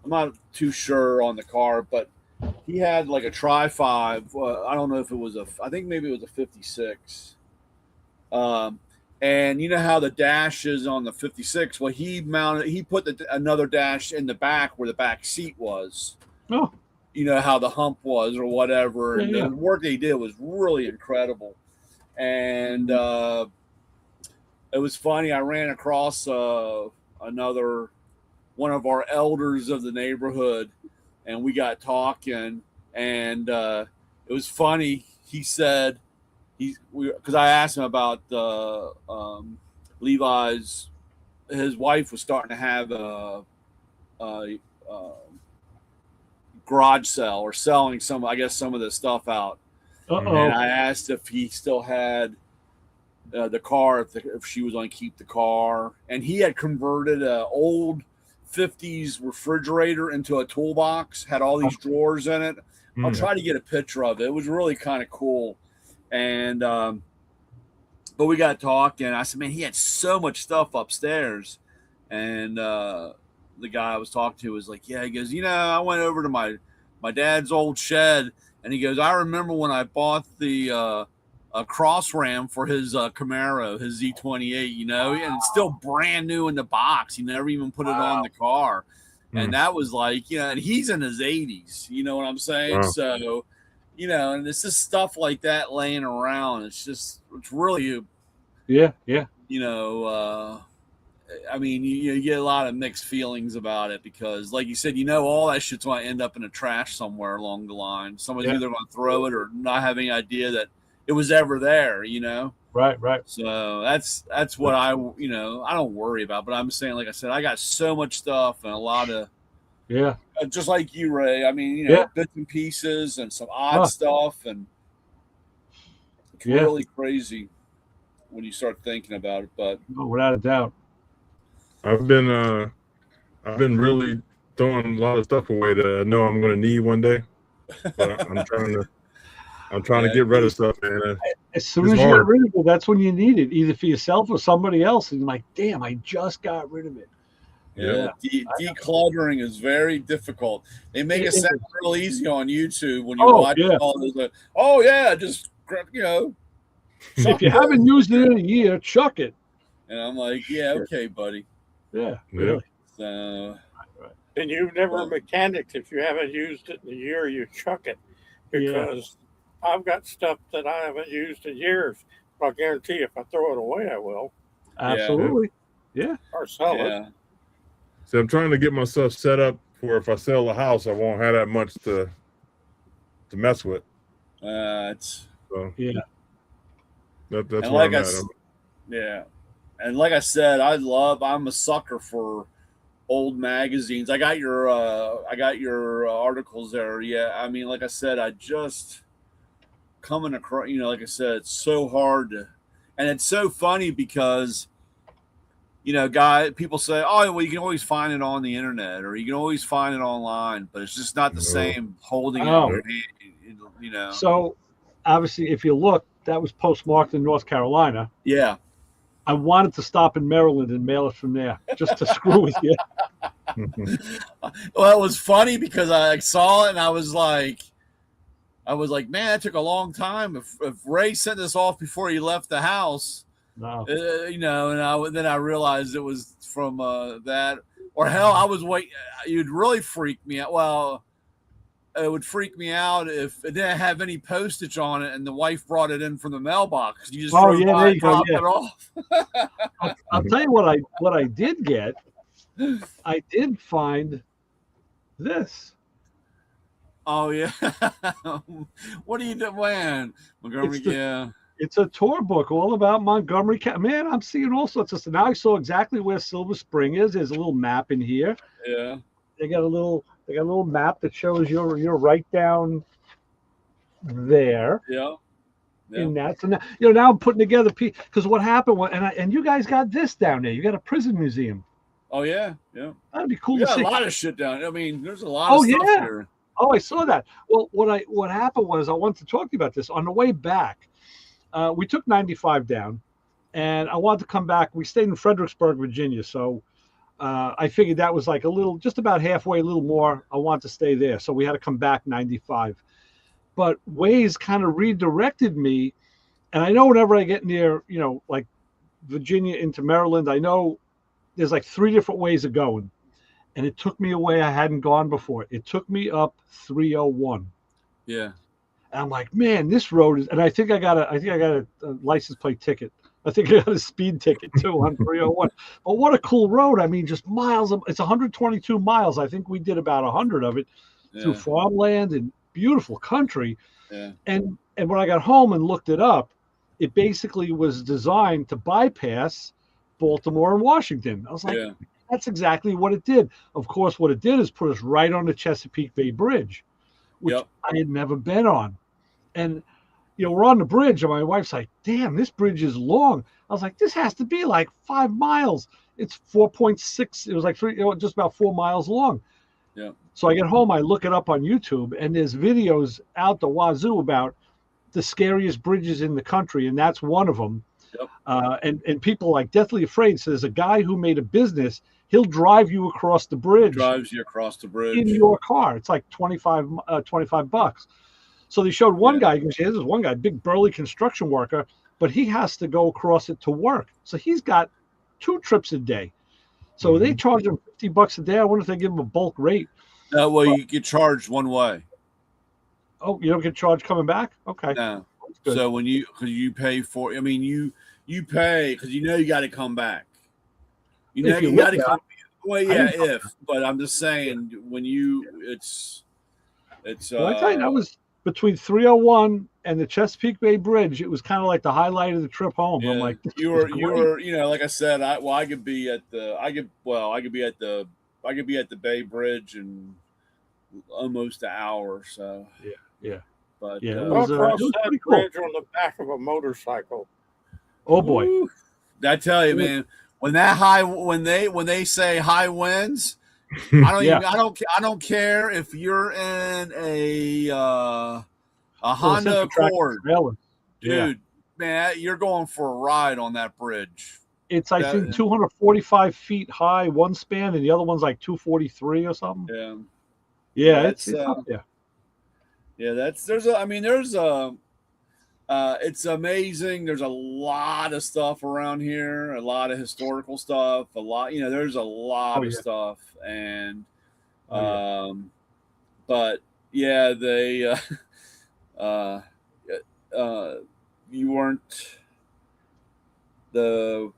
not too sure on the car, but he had like a Tri-5. I don't know if it was I think maybe it was a 56. And you know how the dash is on the 56? Well, he put another dash in the back where the back seat was. Oh. You know how the hump was or whatever. And the work they did was really incredible. And it was funny. I ran across another one of our elders of the neighborhood, and we got talking. And it was funny. He said, because I asked him about Levi's. His wife was starting to have a garage sale or selling some of the stuff out. Uh-oh. And I asked if he still had the car, if she was going to keep the car, and he had converted an old 50s refrigerator into a toolbox, had all these drawers in it. I'll try to get a picture of it. It was really kind of cool. And but we got talking. I said, man, he had so much stuff upstairs. And the guy I was talking to was like, yeah, he goes, I went over to my dad's old shed, and he goes, I remember when I bought the cross ram for his Camaro, his Z28, and it's still brand new in the box. He never even put it on the car. And that was like, and he's in his 80s, you know what I'm saying? Wow. So, and it's just stuff like that laying around. It's really, yeah. I mean, you get a lot of mixed feelings about it because, like you said, all that shit's going to end up in the trash somewhere along the line. Somebody's either going to throw it or not have any idea that it was ever there, Right. So that's what I don't worry about. But I'm saying, like I said, I got so much stuff and a lot of just like you, Ray. I mean, bits and pieces and some odd stuff, and it's really crazy. when you start thinking about it. But No, without a doubt. I've been really throwing a lot of stuff away that I know I'm going to need one day, but I'm trying to yeah, get rid of stuff, man. As soon It's as you get hard. rid of it, that's when you need it, either for yourself or somebody else. And you're like, damn, I just got rid of it. yeah, decluttering is very difficult. They make it sound real easy on YouTube when you watch all those. Oh yeah, just if you haven't used it in a year, chuck it. And I'm like, yeah, okay, buddy. Yeah, really. So, and you've never mechanicked if you haven't used it in a year, you chuck it. Because I've got stuff that I haven't used in years. But I'll guarantee if I throw it away, I will. Absolutely. Yeah. Or sell it. So I'm trying to get myself set up for if I sell a house, I won't have that much to mess with. That's why I'm at. Yeah. And like I said, I'm a sucker for old magazines. I got your articles there. Yeah. I mean, like I said, I just coming across, like I said, it's so hard to, and it's so funny because, people say, oh, well, you can always find it on the internet or you can always find it online, but it's just not the same holding it in your hand, So obviously, if you look, that was postmarked in North Carolina. Yeah. I wanted to stop in Maryland and mail it from there just to screw with you. Well, it was funny because I saw it and I was like, man, it took a long time. If Ray sent this off before he left the house, and then I realized it was from that. Or hell, I was waiting. You'd really freak me out. Well, it would freak me out if it didn't have any postage on it and the wife brought it in from the mailbox. You just drove by and dropped it off. I'll tell you what I did get. I did find this. Oh yeah. What are you doing, man? Montgomery, It's a tour book all about Montgomery County. Man, I'm seeing all sorts of stuff. Now I saw exactly where Silver Spring is. There's a little map in here. Yeah. They got a little map that shows you're right down there. Yeah. In that. So now I'm putting together because what happened and you guys got this down there. You got a prison museum. Oh yeah. That'd be cool. We got a lot of shit down. I mean, there's a lot of stuff here. Oh, I saw that. Well, what happened was I wanted to talk to you about this. On the way back, we took 95 down, and I wanted to come back. We stayed in Fredericksburg, Virginia, so I figured that was like just about halfway, a little more. I wanted to stay there, so we had to come back 95. But Waze kind of redirected me, and I know whenever I get near, like Virginia into Maryland, I know there's like 3 different ways of going. And it took me a way I hadn't gone before. It took me up 301. Yeah. And I'm like, man, this road is, and I think I got a license plate ticket. I think I got a speed ticket too on 301. But what a cool road. I mean, just miles it's 122 miles. I think we did about 100 of it through farmland and beautiful country. Yeah. And when I got home and looked it up, it basically was designed to bypass Baltimore and Washington. I was like, that's exactly what it did. Of course, what it did is put us right on the Chesapeake Bay Bridge, which I had never been on. And, we're on the bridge, and my wife's like, damn, this bridge is long. I was like, this has to be like 5 miles. It's 4.6. It was like just about 4 miles long. Yeah. So I get home, I look it up on YouTube, and there's videos out the wazoo about the scariest bridges in the country, and that's one of them. Yep. And people like deathly afraid. So there's a guy who made a business. He'll drive you across the bridge. Drives you across the bridge in your car. It's like $25. So they showed one guy. This is one guy, big burly construction worker, but he has to go across it to work. So he's got 2 trips a day. So they charge him $50 a day. I wonder if they give him a bulk rate. Well, you get charged one way. Oh, you don't get charged coming back? Okay. No. So because you pay for, I mean, you pay because you got to come back. You got to come. Well, yeah, but I'm just saying when it's. Well, I tell you, that was between 301 and the Chesapeake Bay Bridge. It was kind of like the highlight of the trip home. Yeah, I'm like, you were, like I said, I could be at the Bay Bridge in almost an hour. So yeah. But it was was that pretty cool. bridge on the back of a motorcycle Oh boy. Woo. I tell you, man, when they say high winds, I don't care if you're in a Honda Accord, dude. Man, you're going for a ride on that bridge. It's I think 245 feet high one span, and the other one's like 243 or something. Yeah, it's up there. Yeah, it's amazing. There's a lot of stuff around here, a lot of historical stuff, there's a lot of stuff. And, but yeah, they, you weren't the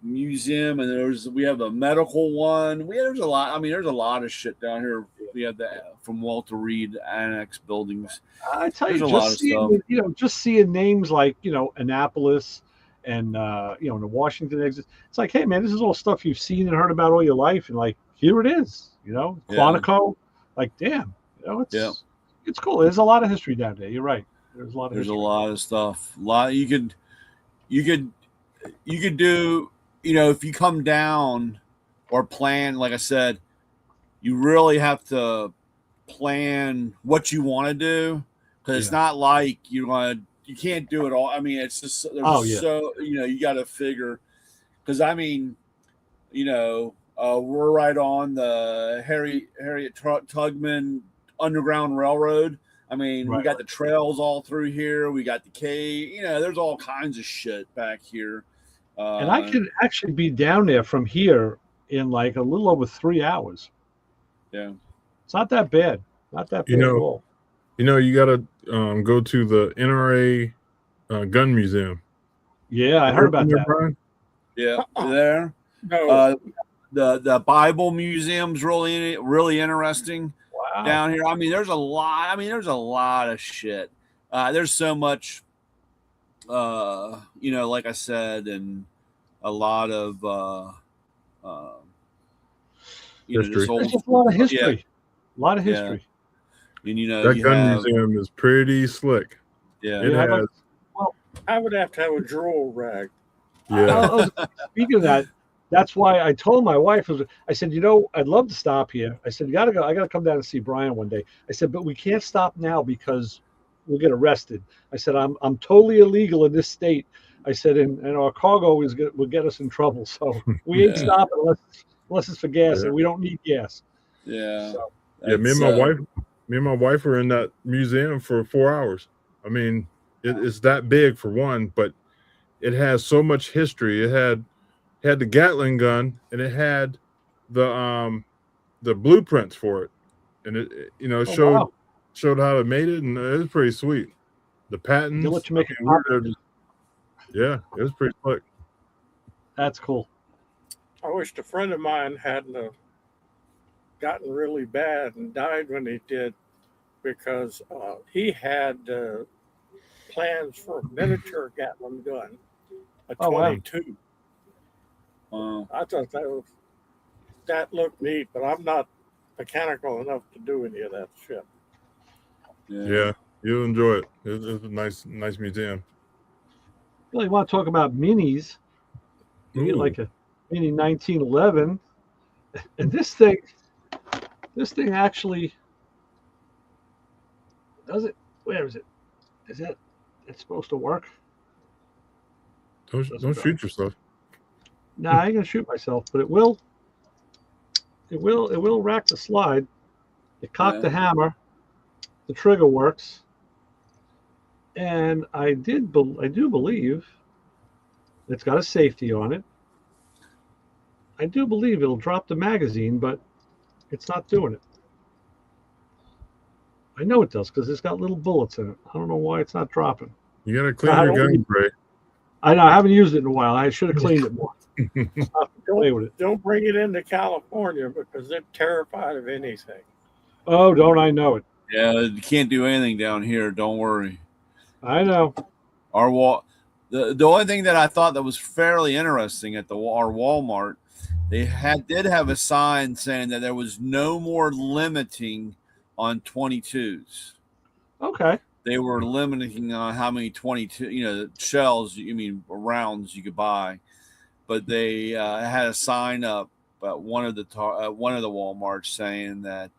museum, and we have a medical one. There's a lot. I mean, there's a lot of shit down here. We have that from Walter Reed Annex buildings. I tell you, just seeing names like Annapolis and the Washington exit. It's like, hey man, this is all stuff you've seen and heard about all your life, and like here it is. Quantico. Like, damn, it's cool. There's a lot of history down there. You're right. There's a lot of stuff. You could do, if you come down or plan, like I said, you really have to plan what you want to do, because it's not like you can't do it all. I mean, it's just, you got to figure, because I mean, we're right on the Harriet Tubman Underground Railroad. I mean, we got the trails all through here. We got the cave. There's all kinds of shit back here. And I could actually be down there from here in like a little over 3 hours. Yeah. It's not that bad. Not that bad at all. You got to go to the NRA Gun Museum. Yeah, I heard about that. Brian? Yeah, there. No. The Bible Museum's really, really interesting. Wow. Down here. I mean, there's a lot of shit. There's so much, like I said, and a lot of, history. There's just a lot of history. A lot of history. And that gun museum is pretty slick. Yeah. It has. I would have to have a drool rag. Yeah. Speaking of that, that's why I told my wife, I said, I'd love to stop here. I said, I got to come down and see Brian one day. I said, but we can't stop now because we'll get arrested. I said, I'm totally illegal in this state. I said, and our cargo will get us in trouble. So we ain't stopping unless it's for gas, and we don't need gas. Yeah. So, me and my wife were in that museum for 4 hours. I mean, it's that big for one, but it has so much history. It had the Gatling gun, and it had the blueprints for it, and it showed how it made it, and it was pretty sweet. The patents. They'll let you make it. Yeah, it was pretty slick. That's cool. I wished a friend of mine hadn't gotten really bad and died when he did, because he had plans for a miniature Gatling gun, a 22. Wow. I thought that looked neat, but I'm not mechanical enough to do any of that shit. Yeah, you'll enjoy it. It's a nice museum. Really want to talk about minis? You get like a mini 1911, and this thing actually does it. Where is it? Is it? It's supposed to work. Don't shoot yourself. No, I ain't gonna shoot myself, but it will. It will rack the slide. You cock the hammer. The trigger works, and I do believe it's got a safety on it. I do believe it'll drop the magazine, but it's not doing it. I know it does because it's got little bullets in it. I don't know why it's not dropping. You gotta clean your gun, Ray. I know. I haven't used it in a while. I should have cleaned it more. Don't bring it into California because they're terrified of anything. Oh, don't I know it? Yeah, you can't do anything down here. Don't worry. I know. Our wall. The only thing that I thought that was fairly interesting at our Walmart, they did have a sign saying that there was no more limiting on 22s. Okay. they were limiting on how many 22 shells, rounds you could buy, but they had a sign up at one of the Walmarts saying that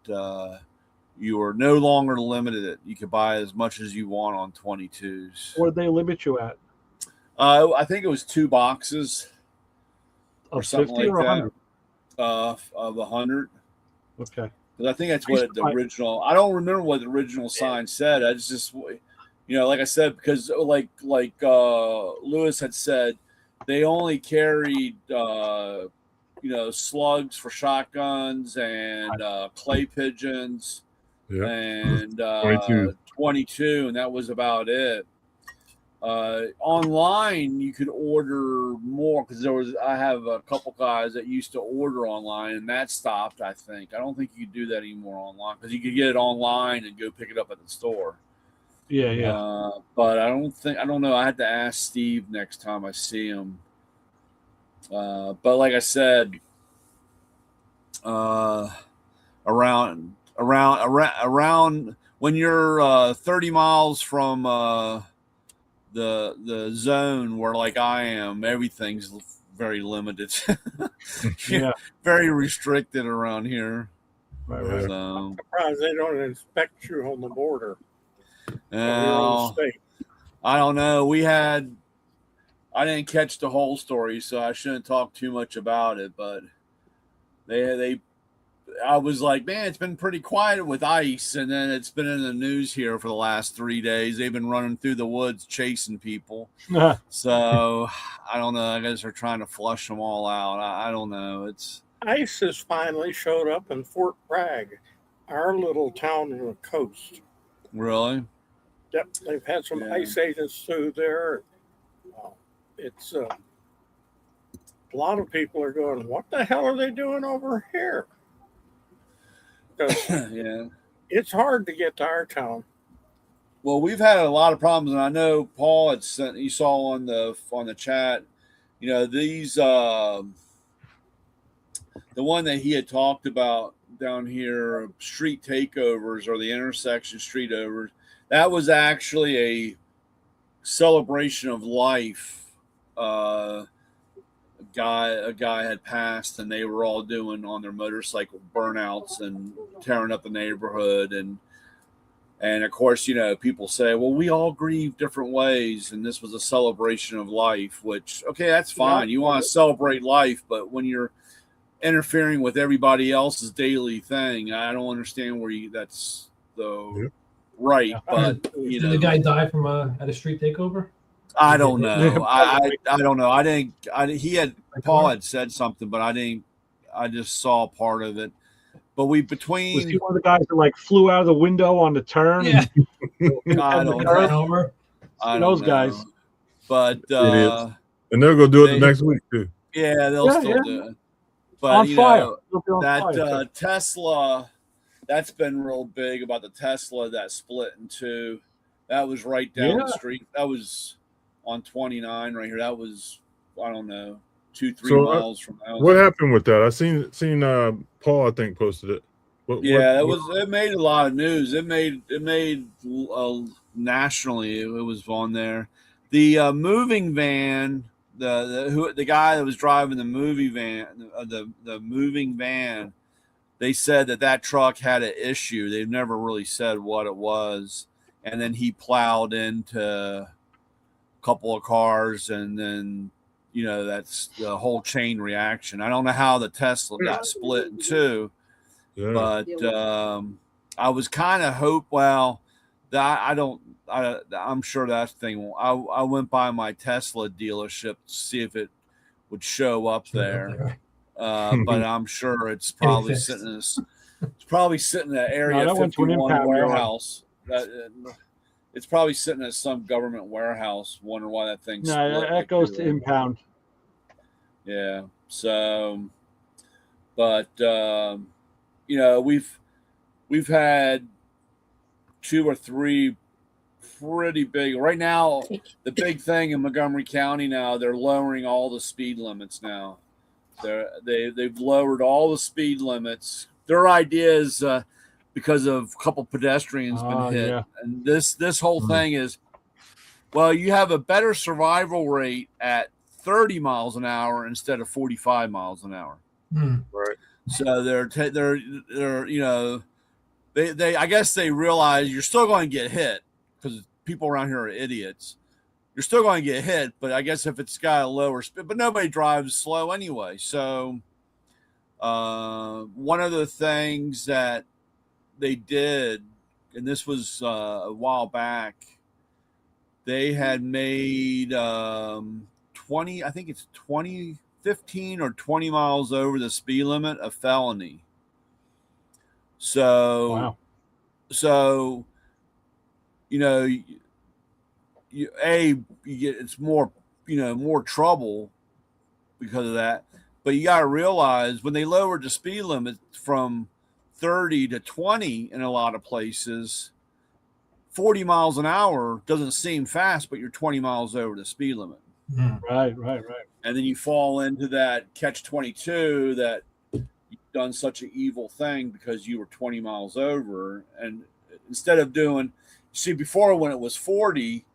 you are no longer limited. You could buy as much as you want on 22s. What did they limit you at? I think it was 2 boxes or something 50 like or that. 100? Of 100. Okay. Because I think that's what the original. I don't remember what the original sign said. It's just, like I said, because like Lewis had said, they only carried slugs for shotguns and clay pigeons and 22, and that was about it. Online, you could order more because I have a couple guys that used to order online, and that stopped. I don't think you could do that anymore online because you could get it online and go pick it up at the store. Yeah. But I don't know. I had to ask Steve next time I see him. But like I said, around when you're 30 miles from the zone where like I am, everything's very limited. Yeah. Very restricted around here. Right. So, I'm surprised they don't inspect you on the border. I don't know. I didn't catch the whole story, so I shouldn't talk too much about it, but I was like, man, it's been pretty quiet with ICE, and then it's been in the news here for the last 3 days. They've been running through the woods chasing people. So I don't know. I guess they're trying to flush them all out. I don't know. ICE has finally showed up in Fort Bragg, our little town on the coast. Really? Yep, they've had some ICE agents through there. It's a lot of people are going, what the hell are they doing over here? Yeah, it's hard to get to our town. Well, we've had a lot of problems, and I know Paul had sent. You saw on the chat, these the one that he had talked about down here, street takeovers or the intersection street overs. That was actually a celebration of life. A guy had passed, and they were all doing on their motorcycle burnouts and tearing up the neighborhood, and of course, people say, well, we all grieve different ways, and this was a celebration of life, which, okay, that's fine. You want to celebrate life, but when you're interfering with everybody else's daily thing, I don't understand that's the right. But did the guy die from at a street takeover? I don't know. I don't know. Paul had said something, but I just saw part of it. But was he one of the guys that flew out of the window on the turn? Yeah. I don't know. Those guys. But and they'll go do it the next week too. Yeah, they'll still do it. But on fire. That Tesla, that's been real big about the Tesla that split in two. That was right down the street. That was on 29 right here. That was, I don't know, 2-3 miles from the house. What happened with that? I seen Paul, I think, posted it. It made a lot of news. It made nationally. It was on there. The moving van, the guy that was driving the moving van, they said that truck had an issue. They've never really said what it was, and then he plowed into a couple of cars, and then that's the whole chain reaction. I don't know how the Tesla got split in two, but I was kind of I'm sure that thing. I went by my Tesla dealership to see if it would show up there, but I'm sure it's probably sitting in that Area 51 warehouse. It's probably sitting at some government warehouse. Wonder why that thing's split. That goes to impound. Yeah. So, but we've had 2 or 3 pretty big. Right now, the big thing in Montgomery County now, they're lowering all the speed limits now. They've lowered all the speed limits. Their idea is because of a couple pedestrians been hit. Yeah. And this whole thing is, well, you have a better survival rate at 30 miles an hour instead of 45 miles an hour. Right. So they're you know, they I guess they realize you're still going to get hit because people around here are idiots. You're still going to get hit, but I guess if it's got a lower speed, but nobody drives slow anyway. So one of the things that they did, and this was a while back, they had made 20, I think it's 20, 15 or 20 miles over the speed limit a felony. So, Wow. So, you know, you get, it's more, you know, more trouble because of that. But you got to realize when they lowered the speed limit from 30 to 20 in a lot of places, 40 miles an hour doesn't seem fast, but you're 20 miles over the speed limit. Right. And then you fall into that catch-22 that you've done such an evil thing because you were 20 miles over. And instead of doing, see, before when it was 40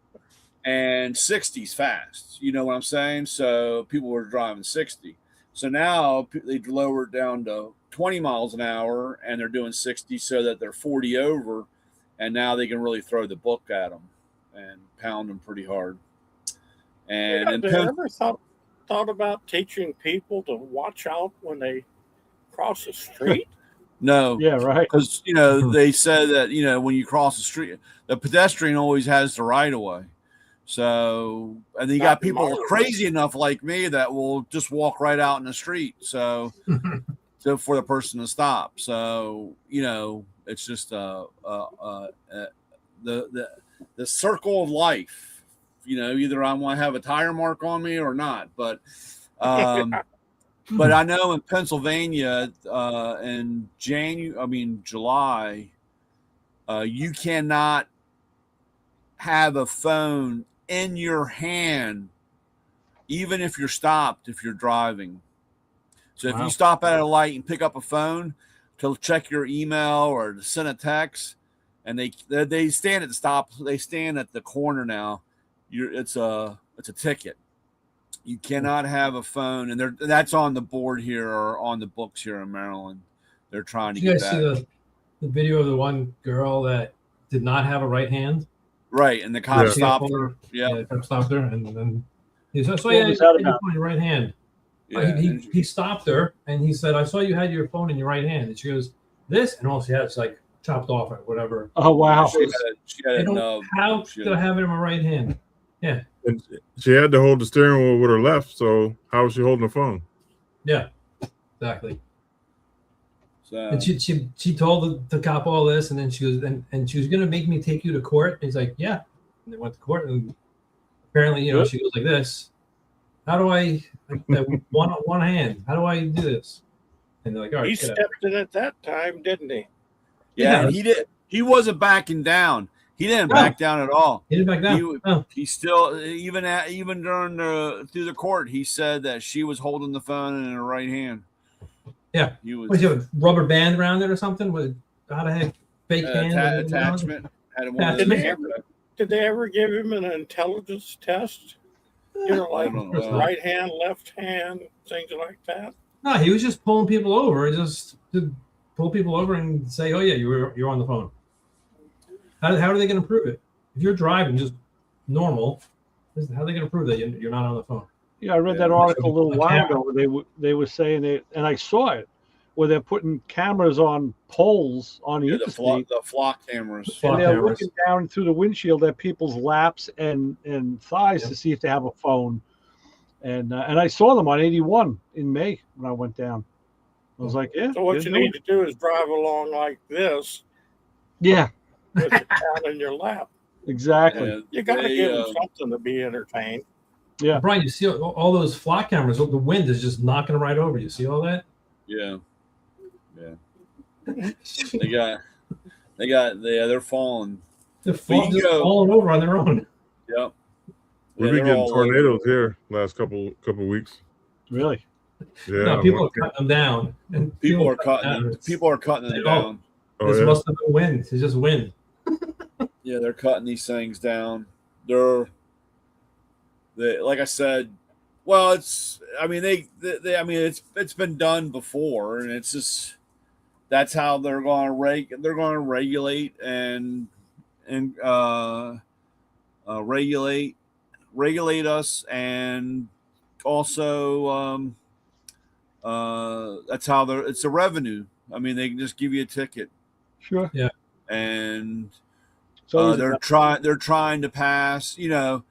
and 60's fast, you know what I'm saying? So people were driving 60. So now they lower it down to 20 miles an hour and they're doing 60 so that they're 40 over. And now they can really throw the book at them and pound them pretty hard. And have you ever thought about teaching people to watch out when they cross the street? No. Yeah, right. Because, you know, they said that, you know, when you cross the street, the pedestrian always has the right of way. So, and then you got people crazy enough like me that will just walk right out in the street. So, so for the person to stop. So, you know, it's just the circle of life. You know, either I want to have a tire mark on me or not. But but I know in Pennsylvania in July, you cannot have a phone in your hand, even if you're stopped, if you're driving. So if you stop at a light and pick up a phone to check your email or to send a text, and they stand at the stop, they stand at the corner now. It's a ticket. You cannot have a phone, and that's on the board here or on the books here in Maryland. They're trying to get that. You guys see the video of the one girl that did not have a right hand? Right, and the cop stopped her. Yeah, the cop stopped her, and then he said, "So What yeah, was that you about? put your right hand." Yeah, He stopped her, and he said, "I saw you had your phone in your right hand." And she goes, "This," and all she had is like chopped off or whatever. Oh wow. She had a nub. How did I have it in my right hand? Yeah. And she had to hold the steering wheel with her left, so how was she holding the phone? Yeah, exactly. So, And she told the cop all this, and then she goes, and she was gonna make me take you to court. And he's like, yeah. And they went to court, and apparently, you know, she goes like this. How do I one hand? How do I do this? And they're like, all right. He stepped in at that time, didn't he? yeah, and he did. He wasn't backing down. He didn't back down at all. He didn't back down. He still even during through the court, he said that she was holding the phone in her right hand. Yeah. He was. Was it a rubber band around it or something? Was how the heck fake hand attachment? Had one of Did they ever give him an intelligence test? You know, like right hand, left hand, things like that. No, he was just pulling people over, just to pull people over and say, "Oh yeah, you're on the phone." How are they going to prove it? If you're driving just normal, how are they going to prove that you're not on the phone? Yeah, I read that article a little while ago where they were saying it, and I saw it, where they're putting cameras on poles on the interstate. The flock cameras. And they're looking down through the windshield at people's laps and thighs to see if they have a phone. And I saw them on 81 in May when I went down. I was like, yeah. So what you need to do is drive along like this. Yeah. With your phone in your lap. Exactly. You got to give them something to be entertained. Yeah. Brian, you see all those flock cameras, the wind is just knocking them right over. You see all that? Yeah. They're falling. They're falling over on their own. Yep. We've been getting tornadoes here last couple weeks. Really? Yeah. No, people are cutting them down. And people are cutting them down. Oh, this yeah. must have been wind. It's just wind. Yeah, they're cutting these things down. They like I said, well, I mean, I mean, it's been done before, and it's just that's how they're going to regulate and regulate us, and also that's how it's a revenue. I mean, they can just give you a ticket, Sure. and So they're trying to pass. I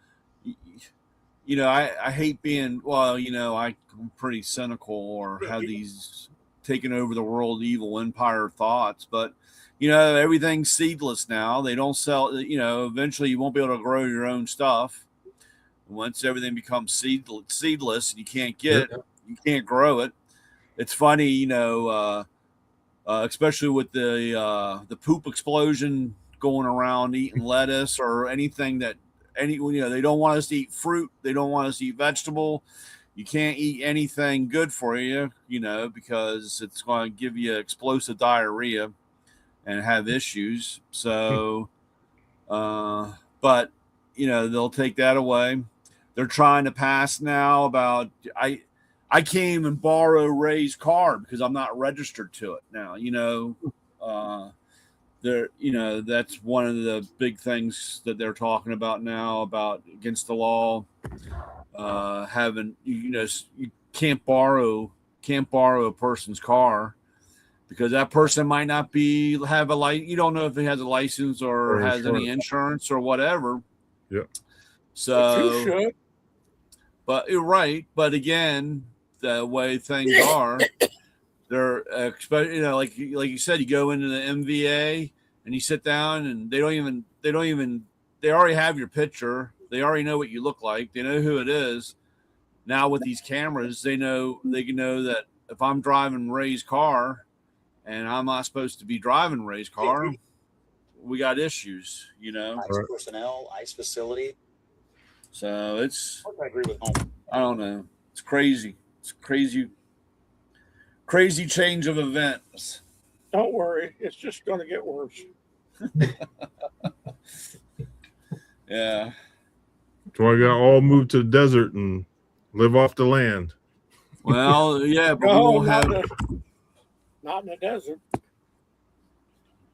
hate being, well, I'm pretty cynical or have these taken over the world evil empire thoughts, but everything's seedless now. They don't sell, eventually you won't be able to grow your own stuff. Once everything becomes seedless and you can't grow it. It's funny, especially with the poop explosion going around eating lettuce or anything that they don't want us to eat fruit. They don't want us to eat vegetable. You can't eat anything good for you, because it's going to give you explosive diarrhea and have issues. So, but they'll take that away. They're trying to pass now about I can't even borrow Ray's car because I'm not registered to it now. That's one of the big things that they're talking about now about against the law. Having you can't borrow a person's car because that person might not have a license. You don't know if he has a license or has any insurance or whatever. Yeah. So you should. But you're right. But again, the way things are, they're like you said, you go into the MVA and you sit down and they already have your picture. They already know what you look like. They know who it is. Now with these cameras, they can know that if I'm driving Ray's car and I'm not supposed to be driving Ray's car, we got issues, ICE personnel, ICE facility. So I agree with home. I don't know. It's crazy. It's crazy change of events. Don't worry, it's just going to get worse. Yeah. That's why we got to all move to the desert and live off the land. Well, yeah, but No, we won't have. Not in the desert,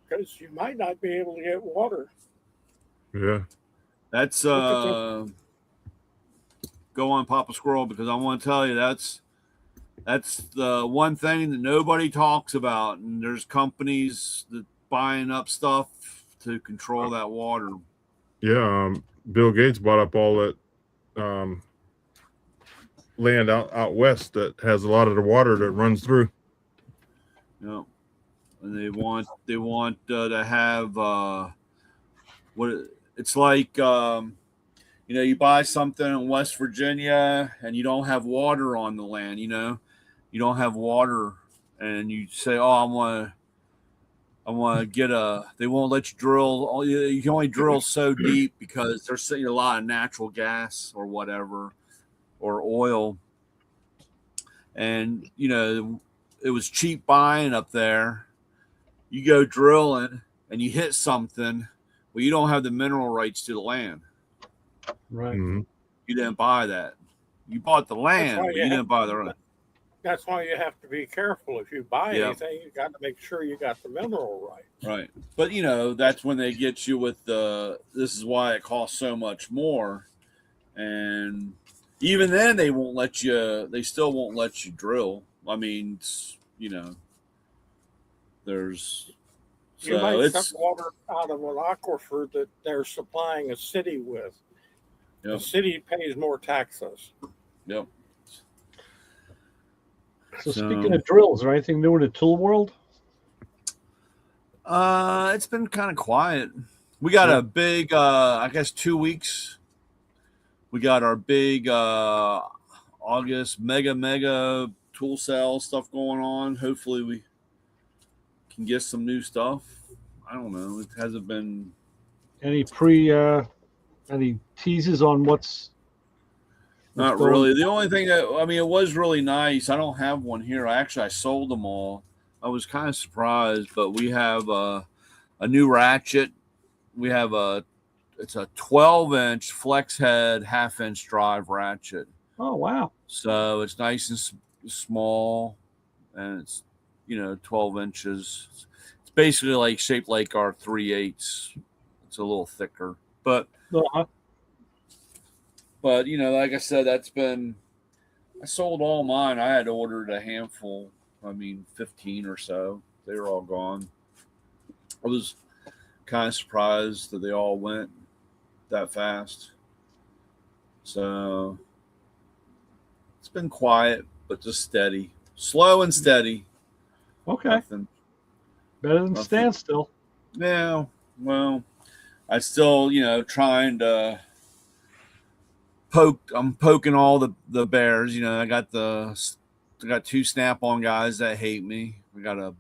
because you might not be able to get water. Yeah. That's go on, Papa Squirrel, because I want to tell you that's the one thing that nobody talks about, and there's companies that buying up stuff to control that water. Yeah. Bill Gates bought up all that land out west that has a lot of the water that runs through. Yeah, and they want to have what it's like. You buy something in West Virginia and you don't have water on the land. You don't have water, and you say, "Oh, I want to get a." They won't let you drill. You can only drill so deep because there's a lot of natural gas or whatever, or oil, and it was cheap buying up there. You go drilling and you hit something, well, you don't have the mineral rights to the land. Right. Mm-hmm. You didn't buy that. You bought the land, but you didn't buy the land. That's why you have to be careful. If you buy anything, you got to make sure you got the mineral right. Right. But, that's when they get you with this is why it costs so much more. And even then, they still won't let you drill. I mean, there's. You might suck water out of an aquifer that they're supplying a city with. Yep. The city pays more taxes. Yep. So speaking of drills, is there anything new in the tool world? It's been kind of quiet. We got a big, 2 weeks. We got our big August mega tool sale stuff going on. Hopefully we can get some new stuff. I don't know. It hasn't been any teases on what's not really. The only thing that it was really nice. I don't have one here. I sold them all. was kind of surprised, but we have a new ratchet. We have it's a 12-inch flex head, half-inch drive ratchet. Oh wow! So it's nice and small, and it's 12 inches. It's basically like shaped like our 3/8. It's a little thicker, but Uh-huh. like I said, I sold all mine. I had ordered a handful. 15 or so. They were all gone. I was kind of surprised that they all went that fast. So it's been quiet, but just steady, slow and steady. Okay, Nothing. better than Nothing. standstill. Yeah. Well, I still, trying to I'm poking all the bears. I got two Snap-on guys that hate me. I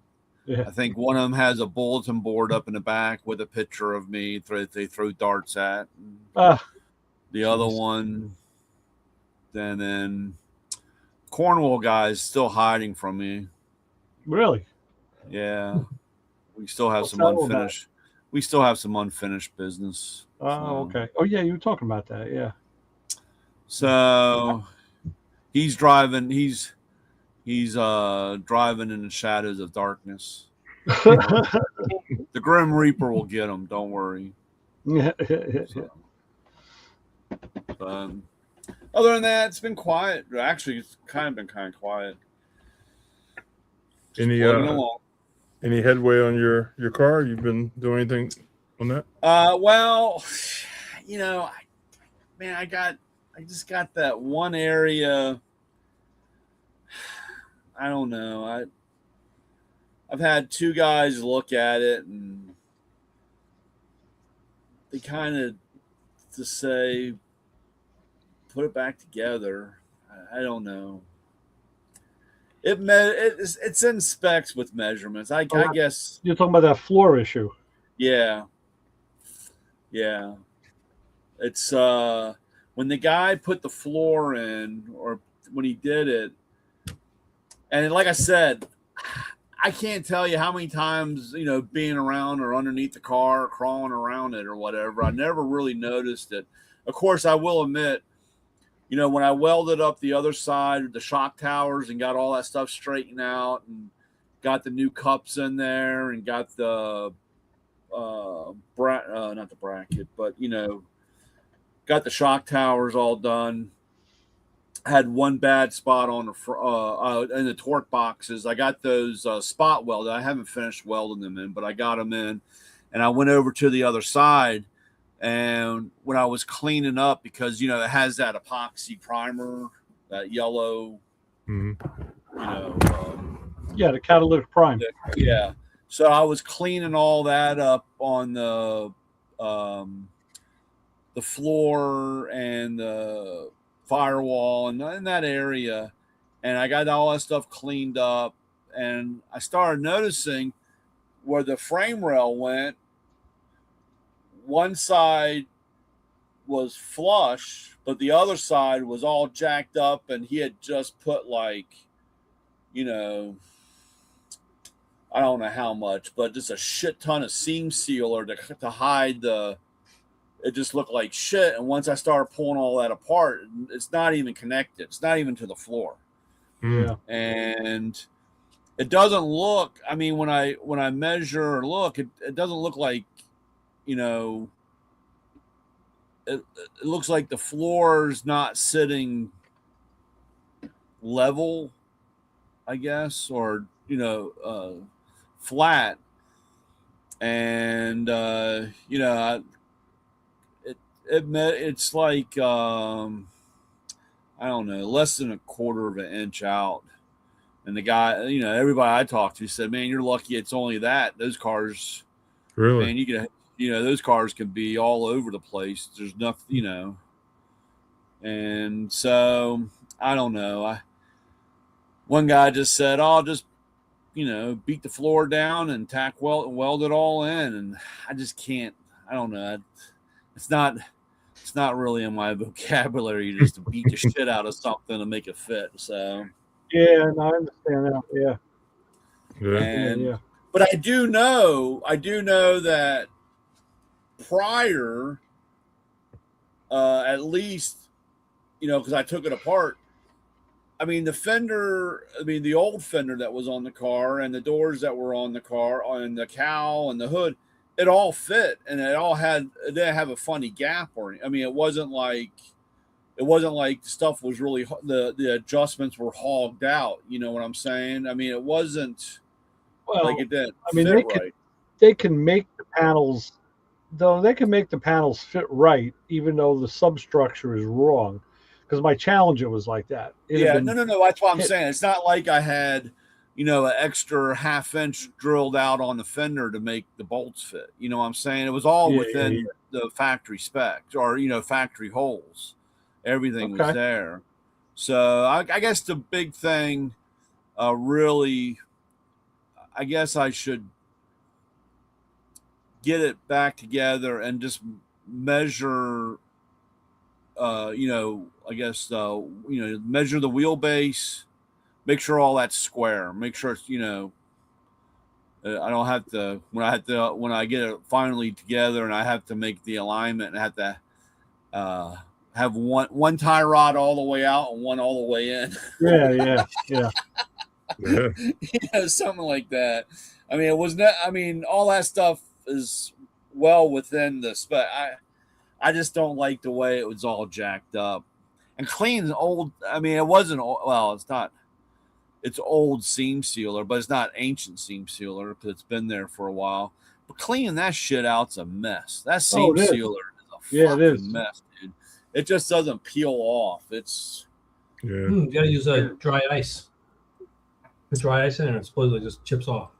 think one of them has a bulletin board up in the back with a picture of me they throw darts at. The other one, and then Cornwall guys still hiding from me. Really? Yeah, we still have What's some that all unfinished. We still have some unfinished business. Oh, okay. Oh yeah, you were talking about that. Yeah. So he's driving. He's driving in the shadows of darkness. The Grim Reaper will get him. Don't worry. So, other than that, it's been quiet. Actually, it's been kind of quiet. Any headway on your car? You've been doing anything on that? Well, I just got that one area. I don't know. I've had two guys look at it, and they kind of just say, put it back together. I don't know. It's in specs with measurements. I guess You're talking about that floor issue. Yeah. It's when the guy put the floor in, or when he did it, and like I said, I can't tell you how many times, being around or underneath the car, crawling around it or whatever, I never really noticed it. Of course, I will admit, when I welded up the other side, the shock towers, and got all that stuff straightened out, and got the new cups in there, and got the not the bracket, but got the shock towers all done. Had one bad spot on the in the torque boxes. I got those spot welded. I haven't finished welding them in, but I got them in, and I went over to the other side. And when I was cleaning up, because it has that epoxy primer, that yellow, Yeah, the catalytic prime. Yeah. So I was cleaning all that up on the floor and the firewall and in that area, and I got all that stuff cleaned up, and I started noticing where the frame rail went. One side was flush, but the other side was all jacked up, and he had just put I don't know how much, but just a shit ton of seam sealer to hide the. It just looked like shit. And once I started pulling all that apart, it's not even connected. It's not even to the floor. Yeah. And it doesn't look. When I measure or look, it doesn't look like, it looks like the floor's not sitting level, I guess, or flat. And it's like I don't know, less than a quarter of an inch out. And the guy, everybody I talked to said, "Man, you're lucky it's only that." Those cars, really, man, you can, those cars can be all over the place. There's nothing, and so I don't know. One guy just said, "I'll just, beat the floor down and tack weld it all in," and I just can't. I don't know. It's not really in my vocabulary just to beat the shit out of something to make it fit. So yeah, no, I understand that. Yeah. Yeah. And but I do know that prior, at least, because I took it apart. I mean, the old fender that was on the car and the doors that were on the car and the cowl and the hood, it all fit, and it didn't have a funny gap or anything. I mean, it wasn't like stuff was really, the adjustments were hogged out. You know what I'm saying? I mean, it wasn't like it didn't fit right. They can make the panels, though. They can make the panels fit right, even though the substructure is wrong. Because my Challenger was like that. No. That's what I'm saying. It's not like I had, an extra half-inch drilled out on the fender to make the bolts fit. You know what I'm saying? It was all within the factory specs or, factory holes. Everything was there. So I guess the big thing, really, I guess I should get it back together and just measure, measure the wheelbase, make sure all that's square, make sure it's, I don't have to, when I get it finally together and I have to make the alignment and I have to, have one tie rod all the way out and one all the way in. Yeah. Something like that. I mean, it was not. I mean, all that stuff is well within the spec. I just don't like the way it was all jacked up and clean. Old. I mean, it wasn't. Well, it's not. It's old seam sealer, but it's not ancient seam sealer because it's been there for a while. But cleaning that shit out's a mess. That seam sealer is a fucking mess, dude. It just doesn't peel off. It's you gotta use dry ice. Put dry ice in, and it supposedly just chips off.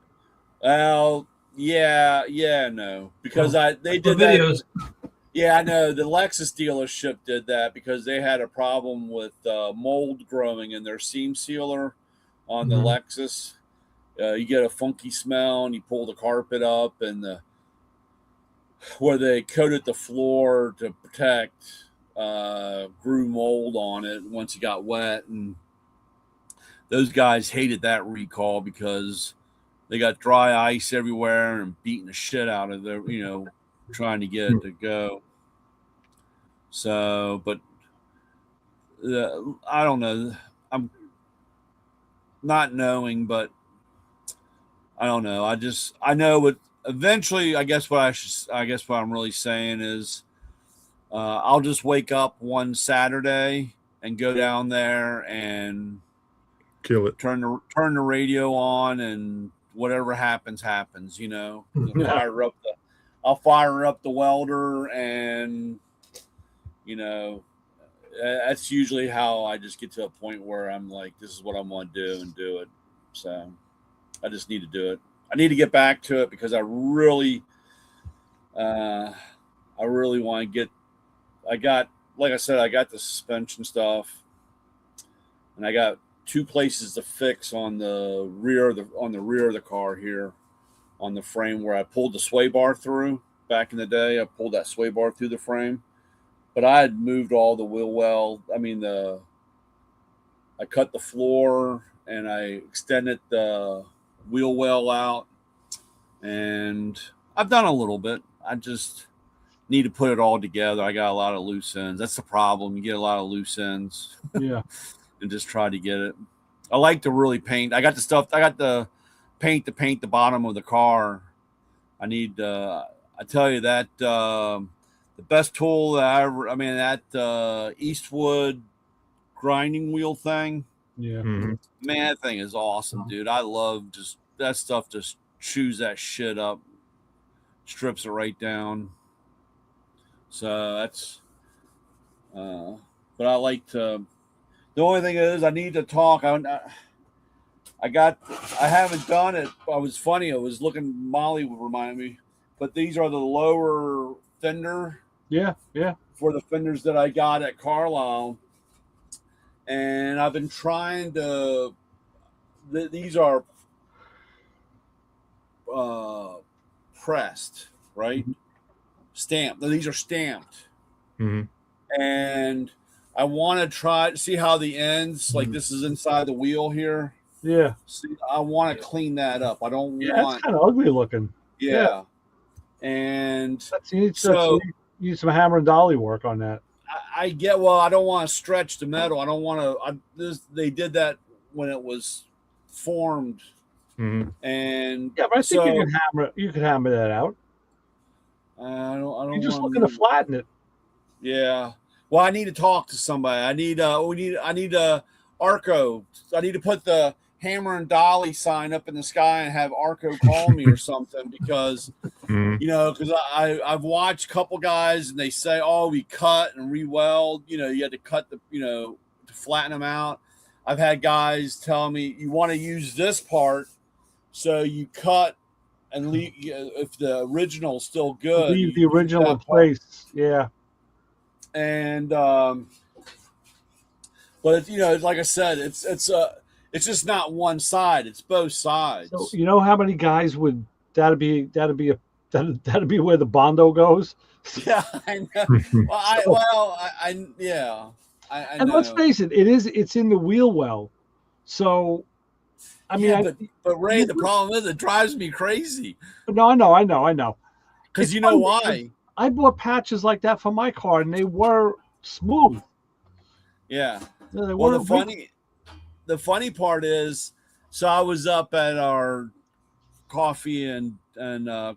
Well, no, because they did videos. Yeah, I know the Lexus dealership did that because they had a problem with mold growing in their seam sealer on the Lexus. You get a funky smell, and you pull the carpet up, and where they coated the floor to protect. Grew mold on it once it got wet, and those guys hated that recall because they got dry ice everywhere and beating the shit out of their, trying to get it to go. So, but I don't know. I'm not knowing, but I don't know. I know what eventually. I guess what I'm really saying is. I'll just wake up one Saturday and go down there and kill it. Turn the radio on, and whatever happens. I'll fire up the welder, and that's usually how I just get to a point where I'm like, this is what I want to do and do it. So I just need to do it. I need to get back to it because I really want to get. Like I said, I got the suspension stuff, and I got 2 places to fix on the rear of the car here, on the frame where I pulled the sway bar through back in the day. I pulled that sway bar through the frame, but I had moved all the wheel well. I mean, I cut the floor and I extended the wheel well out, and I've done a little bit. I just need to put it all together. I got a lot of loose ends. That's the problem. You get a lot of loose ends. Yeah. And just try to get it. I like to really paint. I got the paint to paint the bottom of the car. I need, I tell you that, the best tool that Eastwood grinding wheel thing. Yeah. Man, that thing is awesome, dude. I love that stuff. Just chews that shit up, strips it right down. So that's, but I like to, the only thing is I need to talk. I haven't done it. I was looking, Molly would remind me, but these are the lower fender. Yeah. For the fenders that I got at Carlisle. And I've been trying to, these are pressed, right? Stamped. These are stamped. And I want to see how the ends, like this is inside the wheel here. Yeah. See, I want to clean that up. I don't Yeah, it's want. kind of ugly looking. Yeah. And You so need some hammer and dolly work on that. I get. Well, I don't want to stretch the metal. I don't want to. They did that when it was formed, Mhm. and Yeah, but I think so you could hammer that out. I don't. You're just want looking to flatten it. Yeah. Well, I need to talk to somebody. I need Arco. I need to put the hammer and dolly sign up in the sky and have Arco call me or something because Mhm. because I've watched a couple guys and they say, oh, we cut and re-weld. You had to cut to flatten them out. I've had guys tell me you want to use this part, so you cut and leave. If the original's still good, Leave the you keep original in that part. place. Yeah. And but like I said, it's just not one side; it's both sides. So you know how many guys would that'd be where the Bondo goes? Yeah, I know. Yeah, I And know. let's face it, it's in the wheel well. So I mean, but Ray, the problem is it drives me crazy. No, I know. Because you know why? I bought patches like that for my car, and they were smooth. Yeah. They Well, the funny part is, so I was up at our coffee and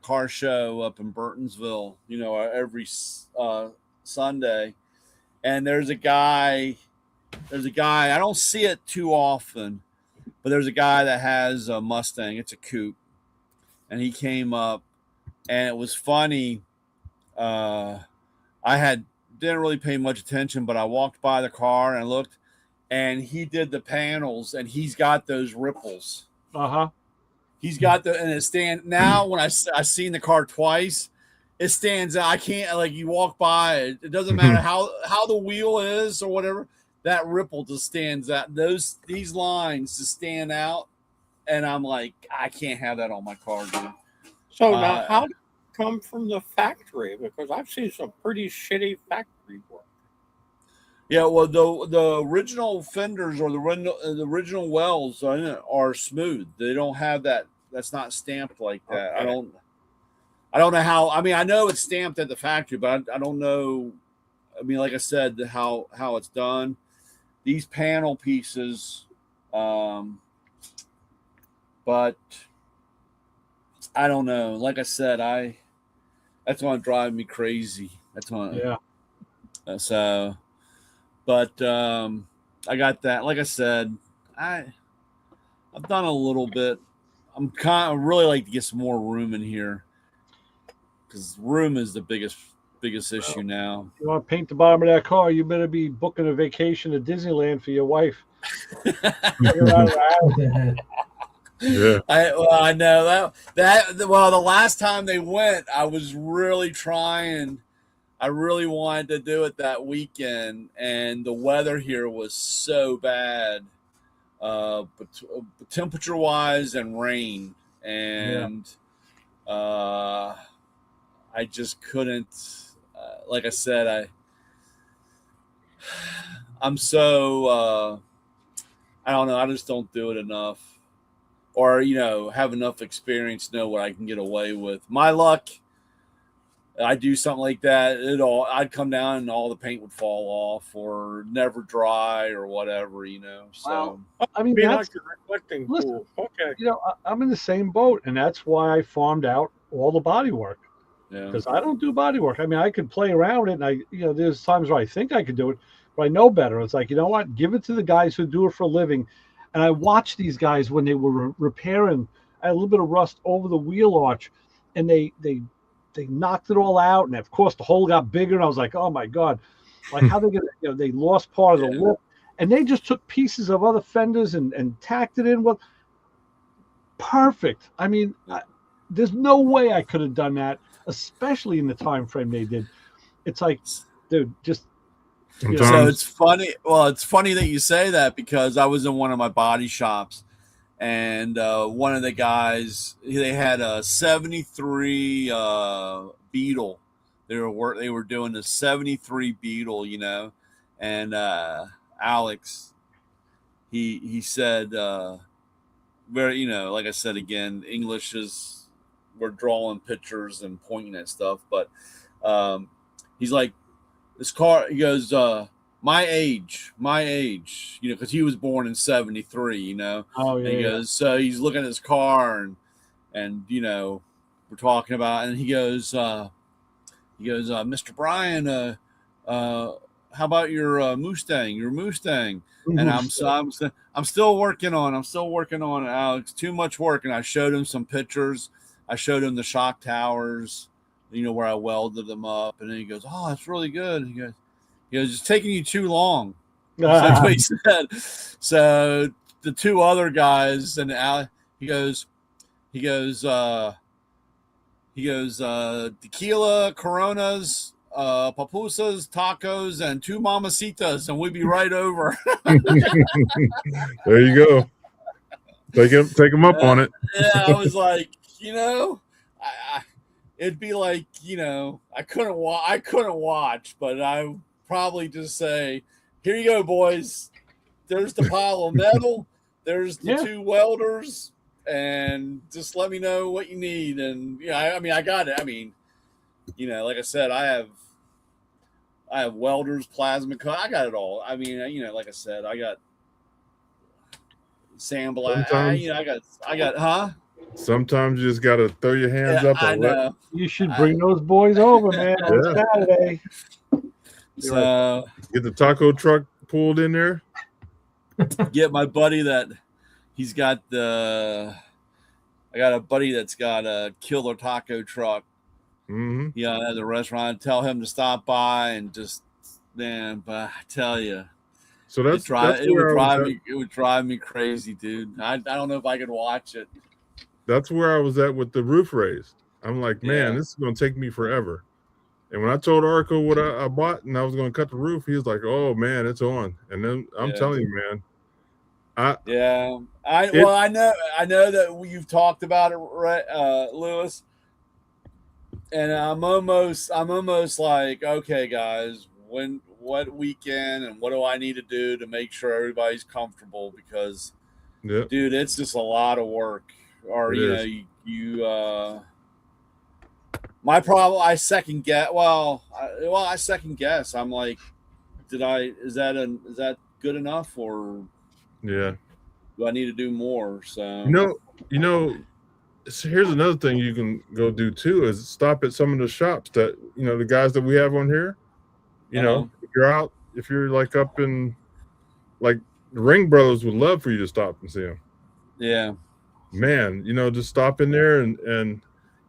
car show up in Burtonsville, every Sunday, and there's a guy. I don't see it too often, but there's a guy that has a Mustang. It's a coupe, and he came up, and it was funny. I didn't really pay much attention, but I walked by the car and I looked, and he did the panels, and he's got those ripples. He's got and it stand now. When I seen the car twice, it stands out. I can't you walk by it. It doesn't matter how the wheel is or whatever. That ripple just stands out. These lines just stand out, and I'm like, I can't have that on my car, dude. So now, how did it come from the factory? Because I've seen some pretty shitty factory work. Yeah, well, the original fenders or the original wells are smooth. They don't have that. That's not stamped like that. Okay. I don't know how. I mean, I know it's stamped at the factory, but I don't know. I mean, like I said, how it's done. These panel pieces, but I don't know. Like I said, that's going to drive me crazy. That's going so. But I got that. Like I said, I've done a little bit. I'm really like to get some more room in here because room is the biggest issue now. You want to paint the bottom of that car? You better be booking a vacation to Disneyland for your wife. Yeah. I know that. Well, the last time they went, I was really trying. I really wanted to do it that weekend, and the weather here was so bad, but temperature-wise and rain, and I just couldn't. Like I said, I'm so I don't know. I just don't do it enough, or have enough experience to know what I can get away with. My luck. I do something like that, I'd come down and all the paint would fall off or never dry or whatever, So well, I mean, that's like a reflecting pool. Okay. I'm in the same boat, and that's why I farmed out all the body work. Because I don't do body work. I mean, I could play around it, and there's times where I think I could do it, but I know better. It's like, you know what? Give it to the guys who do it for a living. And I watched these guys when they were repairing. I had a little bit of rust over the wheel arch, and they knocked it all out, and of course the hole got bigger, and I was like, oh my god, like how they gonna they lost part of the lip, and they just took pieces of other fenders and tacked it in. Well, perfect. I mean, there's no way I could have done that, especially in the time frame they did. It's like, dude, just so it's funny. Well, it's funny that you say that because I was in one of my body shops, and one of the guys, they had a 73 Beetle. They were doing the 73 Beetle, and Alex, he said very, like I said again, English is, we're drawing pictures and pointing at stuff, but he's like, this car, he goes, my age, because he was born in 73, Oh and yeah. he goes, so he's looking at his car and we're talking about, and he goes, Mr. Brian, how about your Mustang? And I'm still working on it, Alex. Too much work. And I showed him some pictures. I showed him the shock towers, where I welded them up. And then he goes, "Oh, that's really good." He goes, "It's taking you too long." That's what he said. So the two other guys and he goes, tequila, Coronas, pupusas, tacos, and 2 mamacitas, and we'd be right over. There you go. Take him up on it. Yeah, I was like, it'd be like, I couldn't watch, but I would probably just say, "Here you go, boys. There's the pile of metal. There's the 2 welders, and just let me know what you need." And I got it. I mean, like I said, I have welders, plasma cut. I got it all. I mean, like I said, I got sandblast. I got, huh? Sometimes you just got to throw your hands up. I know. You should bring those boys over, man, on Saturday. So Get the taco truck pulled in there. get my buddy that he's got I got a buddy that's got a killer taco truck. Mm-hmm. At the restaurant. Tell him to stop by and just, man. But I tell you, So it would drive me crazy, dude. I don't know if I could watch it. That's where I was at with the roof raised. I'm like, man, this is going to take me forever. And when I told Arco what I bought and I was going to cut the roof, he was like, "Oh man, it's on." And then I'm telling you, man, I know that you've talked about it, right, Lewis. And I'm almost like, okay, guys, what weekend and what do I need to do to make sure everybody's comfortable? Because, dude, it's just a lot of work. Or my problem, I second guess. Well, I second guess. I'm like, is that good enough, or do I need to do more? So so here's another thing you can go do too, is stop at some of the shops that the guys that we have on here. If you're out, if you're like up in, like, the Ring Brothers would love for you to stop and see them. Yeah, man, just stop in there and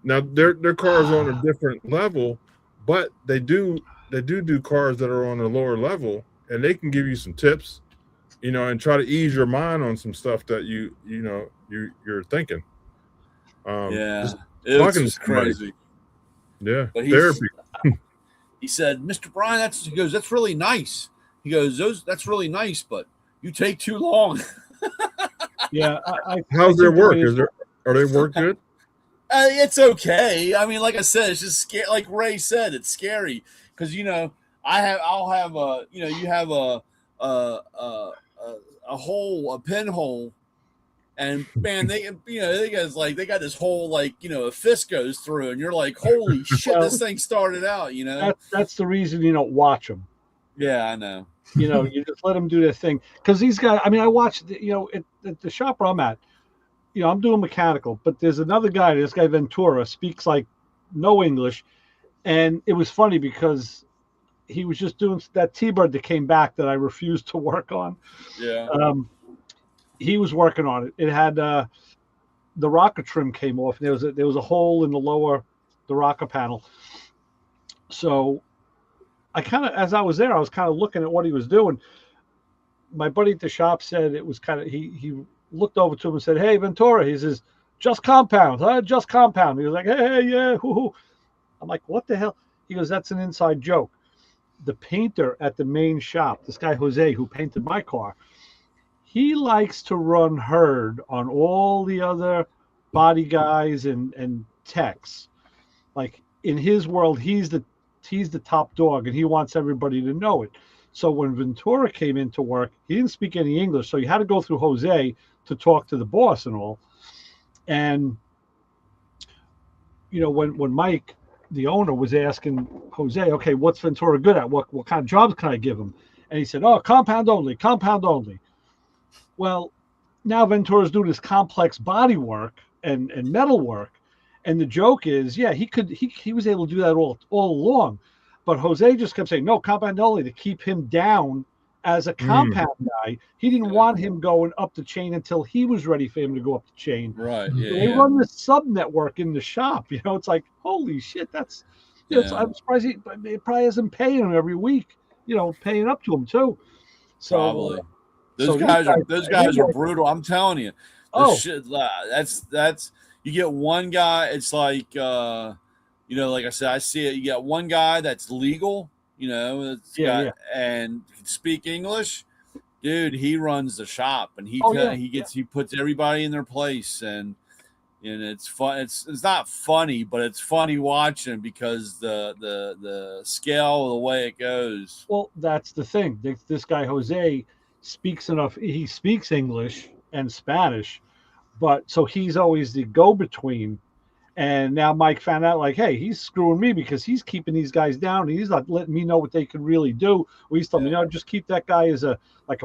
now their cars on a different level, but they do cars that are on a lower level, and they can give you some tips, and try to ease your mind on some stuff that you're thinking. It was just crazy. Yeah, but therapy. He said, "Mr. Brian, that's really nice." He goes, "That's really nice, but you take too long." Yeah. How's their work? Are they work good? It's okay. I mean, like I said, it's just scary. Like Ray said, it's scary because you have a pinhole, and man, they got this hole, a fist goes through, and you're like, holy shit, this thing started out. That's the reason you don't watch them. Yeah, I know. You just let them do their thing, because these guys. I mean, I watched. At the shop where I'm at, I'm doing mechanical, but there's another guy. This guy Ventura speaks like no English, and it was funny because he was just doing that T-Bird that came back that I refused to work on. Yeah. He was working on it. It had the rocker trim came off. And there was a hole in the rocker panel. So as I was there, I was kind of looking at what he was doing. My buddy at the shop said it was kind of, he looked over to him and said, "Hey, Ventura," he says, "Just compound, just compound." He was like, "Hey, yeah, hoo-hoo." I'm like, "What the hell?" He goes, "That's an inside joke." The painter at the main shop, this guy Jose, who painted my car, he likes to run herd on all the other body guys and techs. Like, in his world, he's the top dog, and he wants everybody to know it. So when Ventura came into work, he didn't speak any English, so you had to go through Jose to talk to the boss and all. And when Mike, the owner, was asking Jose, okay, what's Ventura good at? What kind of jobs can I give him? And he said, oh, compound only. Well, now Ventura's doing this complex body work and metal work. And the joke is, yeah, he was able to do that all along. But Jose just kept saying, no, compound only, to keep him down as a compound guy. He didn't want him going up the chain until he was ready for him to go up the chain. Right. So Yeah. they run this sub network in the shop. It's like, holy shit, that's, I'm surprised he probably hasn't paying him every week, paying up to him too. So Probably. Those guys are brutal. I'm telling you. Shit, that's you get one guy. It's like like I said, I see it. You got one guy that's legal, and can speak English. Dude, he runs the shop, and he puts everybody in their place, and it's fun. It's not funny, but it's funny watching because the scale of the way it goes. Well, that's the thing. This guy Jose speaks enough. He speaks English and Spanish, but so he's always the go-between. And now Mike found out, like, hey, he's screwing me because he's keeping these guys down. And he's not letting me know what they can really do. Or he's telling me, just keep that guy as a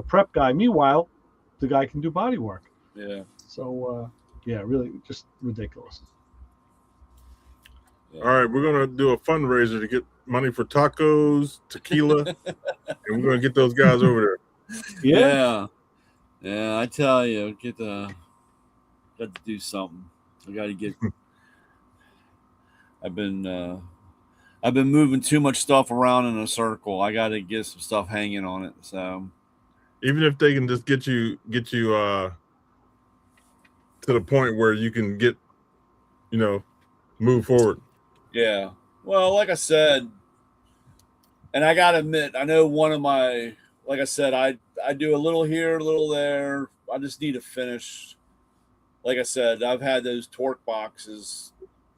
prep guy. Meanwhile, the guy can do body work. Yeah. So, really just ridiculous. All right, we're gonna do a fundraiser to get money for tacos, tequila, and we're gonna get those guys over there. Yeah. I tell you, got to do something. I got to get. I've been moving too much stuff around in a circle. I got to get some stuff hanging on it. So, even if they can just get you to the point where you can get, move forward. Yeah. Well, like I said, and I got to admit, I know one of my, like I said, I do a little here, a little there. I just need to finish. Like I said, I've had those torque boxes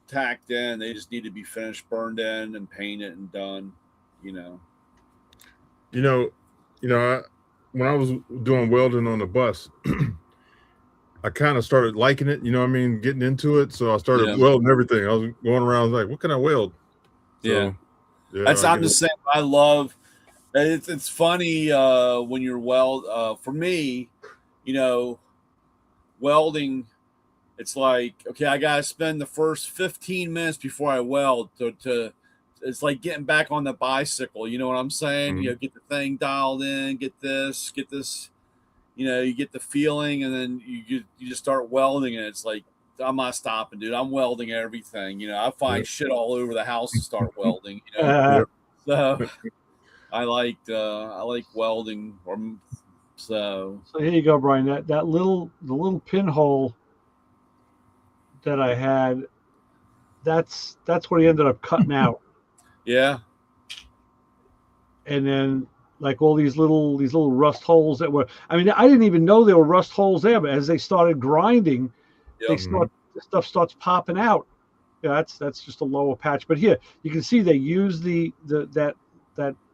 tacked in. They just need to be finished, burned in, and painted and done. When I was doing welding on the bus, I kind of started liking it. Getting into it. So I started welding everything. I was going around like, what can I weld? So, I'm just saying. I love. It's funny when you're for me, welding. It's like, okay, I got to spend the first 15 minutes before I weld to it's like getting back on the bicycle. You know what I'm saying? Mm-hmm. Get the thing dialed in, get this, you get the feeling, and then you just start welding, and it's like, I'm not stopping, dude. I'm welding everything. I find shit all over the house to start welding. So I like welding. So here you go, Brian. The little pinhole that I had, that's what he ended up cutting out. Yeah. And then like all these little rust holes that were, I didn't even know there were rust holes there, but as they started grinding, the stuff starts popping out. Yeah, that's just a lower patch. But here you can see they used that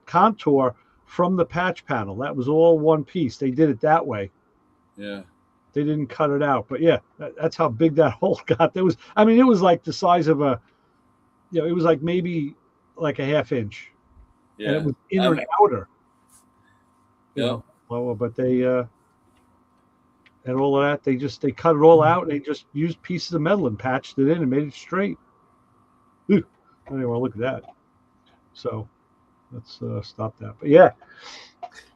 contour from the patch panel. That was all one piece. They did it that way. Yeah. They didn't cut it out. But yeah, that's how big that hole got. It was like the size of it was like maybe like a half inch. Yeah. And it was inner and outer. Yeah. But they and all of that, they cut it all out and they just used pieces of metal and patched it in and made it straight. Ooh, I didn't want to look at that. So let's stop that. But yeah.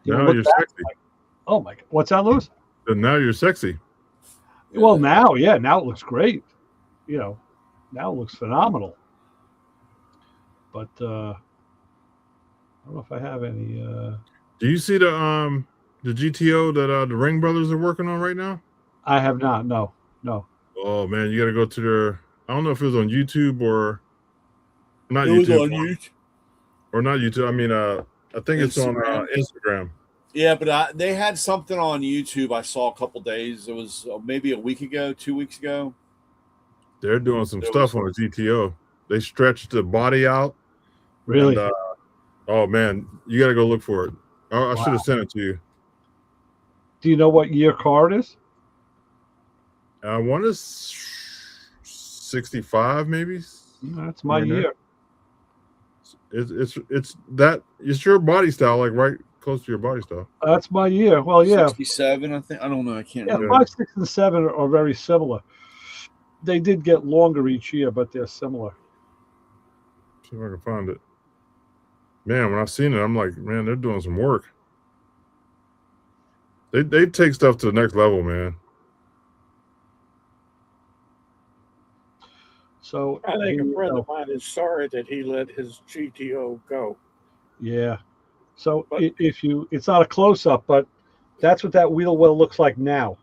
Now you're sexy. Oh my God. What's that, Louis? So now you're sexy. Well, now it looks great. Now it looks phenomenal. But I don't know if I have any. Do you see the GTO that the Ring Brothers are working on right now? I have not. No. Oh man, you got to go to their. I don't know if it was on YouTube or not. It YouTube was on YouTube. Or not YouTube. I think it's on Instagram. Yeah, but they had something on YouTube I saw a couple days. It was maybe a week ago, 2 weeks ago. They're doing some stuff on the GTO. They stretched the body out. Really? And, oh man, you got to go look for it. I should have sent it to you. Do you know what year car it is? I want to 65 maybe. That's my Right now. year. It's your body style, like right close to your body style. That's my year. Well, yeah, 67, I think. I don't know. I can't yeah. remember. 5, 6, and 7 are very similar. They did get longer each year, but they're similar. See if I can find it. Man, when I seen it, I'm like, man, they're doing some work. They take stuff to the next level, man. So I think a you friend know, of mine is sorry that he let his GTO go. yeah. So But- it's not a close up, but that's what that wheel well looks like now.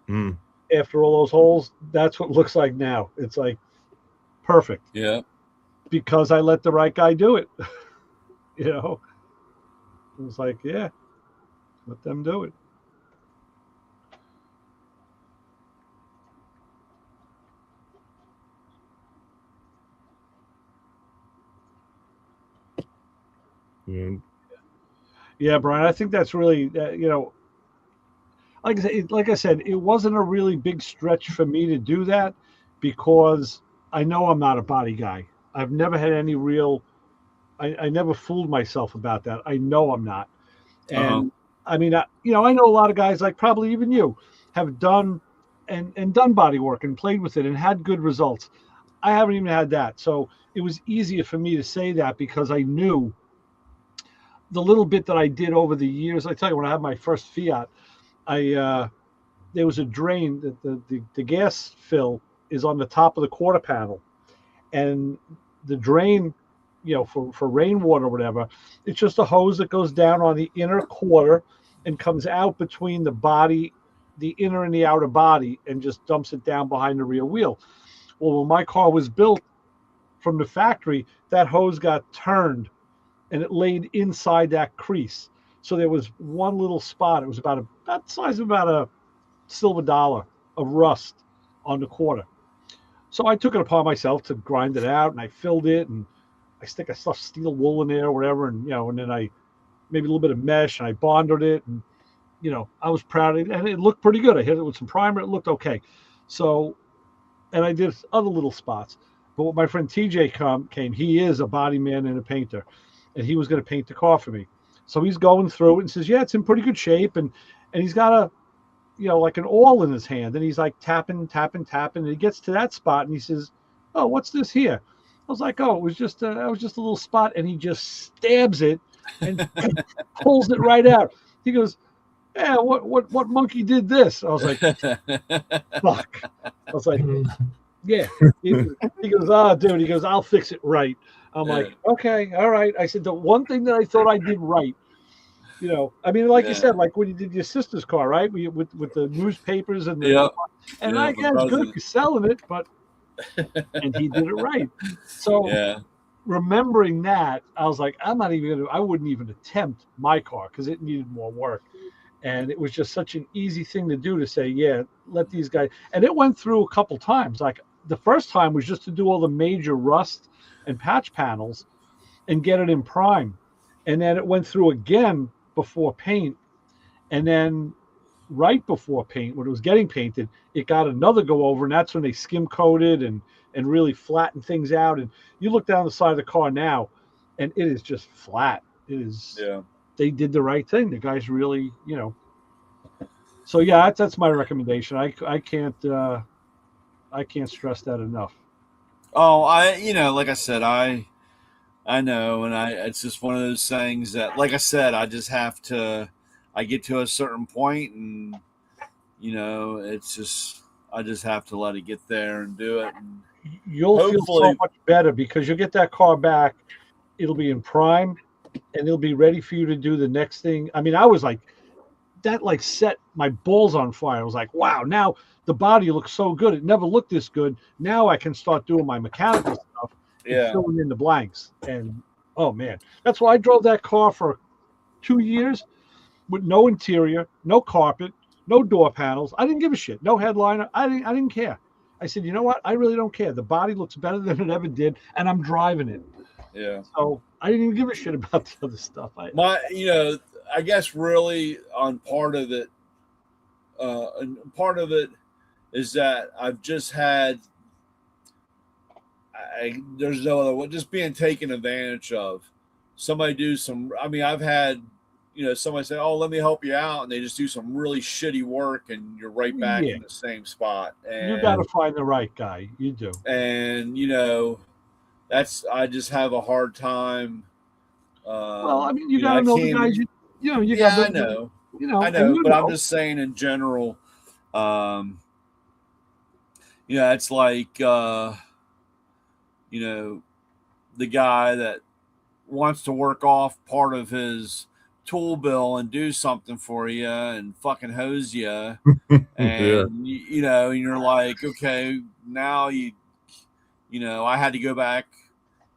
Mm. After all those holes, that's what it looks like now. It's like perfect Yeah. because I let the right guy do it. You know, it was like, yeah, let them do it. Yeah. Yeah, Brian, I think that's really, like I said, it wasn't a really big stretch for me to do that because I know I'm not a body guy. I've never had any real, I never fooled myself about that. I know I'm not. And I mean, I know a lot of guys, like probably even you, have done and done body work and played with it and had good results. I haven't even had that. So it was easier for me to say that because I knew the little bit that I did over the years. I tell you, when I had my first Fiat, there was a drain that the gas fill is on the top of the quarter panel, and the drain, for rainwater or whatever, it's just a hose that goes down on the inner quarter and comes out between the body, the inner and the outer body, and just dumps it down behind the rear wheel. Well, when my car was built from the factory, that hose got turned and it laid inside that crease. So there was one little spot. It was about the size of about a silver dollar of rust on the quarter. So I took it upon myself to grind it out, and I filled it, and I stuffed steel wool in there or whatever, and and then I maybe a little bit of mesh, and I bonded it, and I was proud of it, and it looked pretty good. I hit it with some primer; it looked okay. So, and I did other little spots. But when my friend TJ came, he is a body man and a painter, and he was going to paint the car for me. So he's going through it and says, "Yeah, it's in pretty good shape," and he's got a like an awl in his hand, and he's like tapping, and he gets to that spot, and he says, "Oh, what's this here?" I was like, "Oh, it was just a little spot," and he just stabs it and pulls it right out. He goes, "Yeah, what monkey did this?" I was like, "Fuck!" I was like, "Yeah." He goes, "Ah, dude." He goes, "I'll fix it right." I'm like, "Okay, all right." I said, "The one thing that I thought I did right." I mean, like you said, like when you did your sister's car, right? With the newspapers and and I guess good for selling it, but and he did it right. So remembering that, I was like, I wouldn't even attempt my car because it needed more work. And it was just such an easy thing to do to say, yeah, let these guys. And it went through a couple times. Like the first time was just to do all the major rust and patch panels and get it in prime. And then it went through again before paint, and then right before paint, when it was getting painted, it got another go over, and that's when they skim coated and really flattened things out. And you look down the side of the car now, and it is just flat. It is. Yeah. They did the right thing. The guys really, So yeah, that's my recommendation. I can't stress that enough. Oh, like I said, I know, and it's just one of those things that, like I said, I just have to. I get to a certain point, and it's just I just have to let it get there and do it. And you'll feel so much better because you'll get that car back. It'll be in prime, and it'll be ready for you to do the next thing. I mean, I was like, that like set my balls on fire. I was like, wow, now the body looks so good. It never looked this good. Now I can start doing my mechanical stuff. And filling in the blanks. And oh man, that's why I drove that car for 2 years with no interior, no carpet, no door panels. I didn't give a shit. No headliner. I didn't care. I said, you know what? I really don't care. The body looks better than it ever did, and I'm driving it. Yeah. So I didn't even give a shit about the other stuff. I guess really on part of it, is that I've just had, there's no other way, just being taken advantage of. Somebody do some, I mean, I've had, somebody say, oh, let me help you out. And they just do some really shitty work and you're right back Yeah. in the same spot. And, You got to find the right guy. You do. And, I just have a hard time. Well, I mean, you got to know the guys. You yeah, got. I know. I know, but I'm just saying in general. It's like the guy that wants to work off part of his tool bill and do something for you and fucking hose you, and and you're like, okay, now I had to go back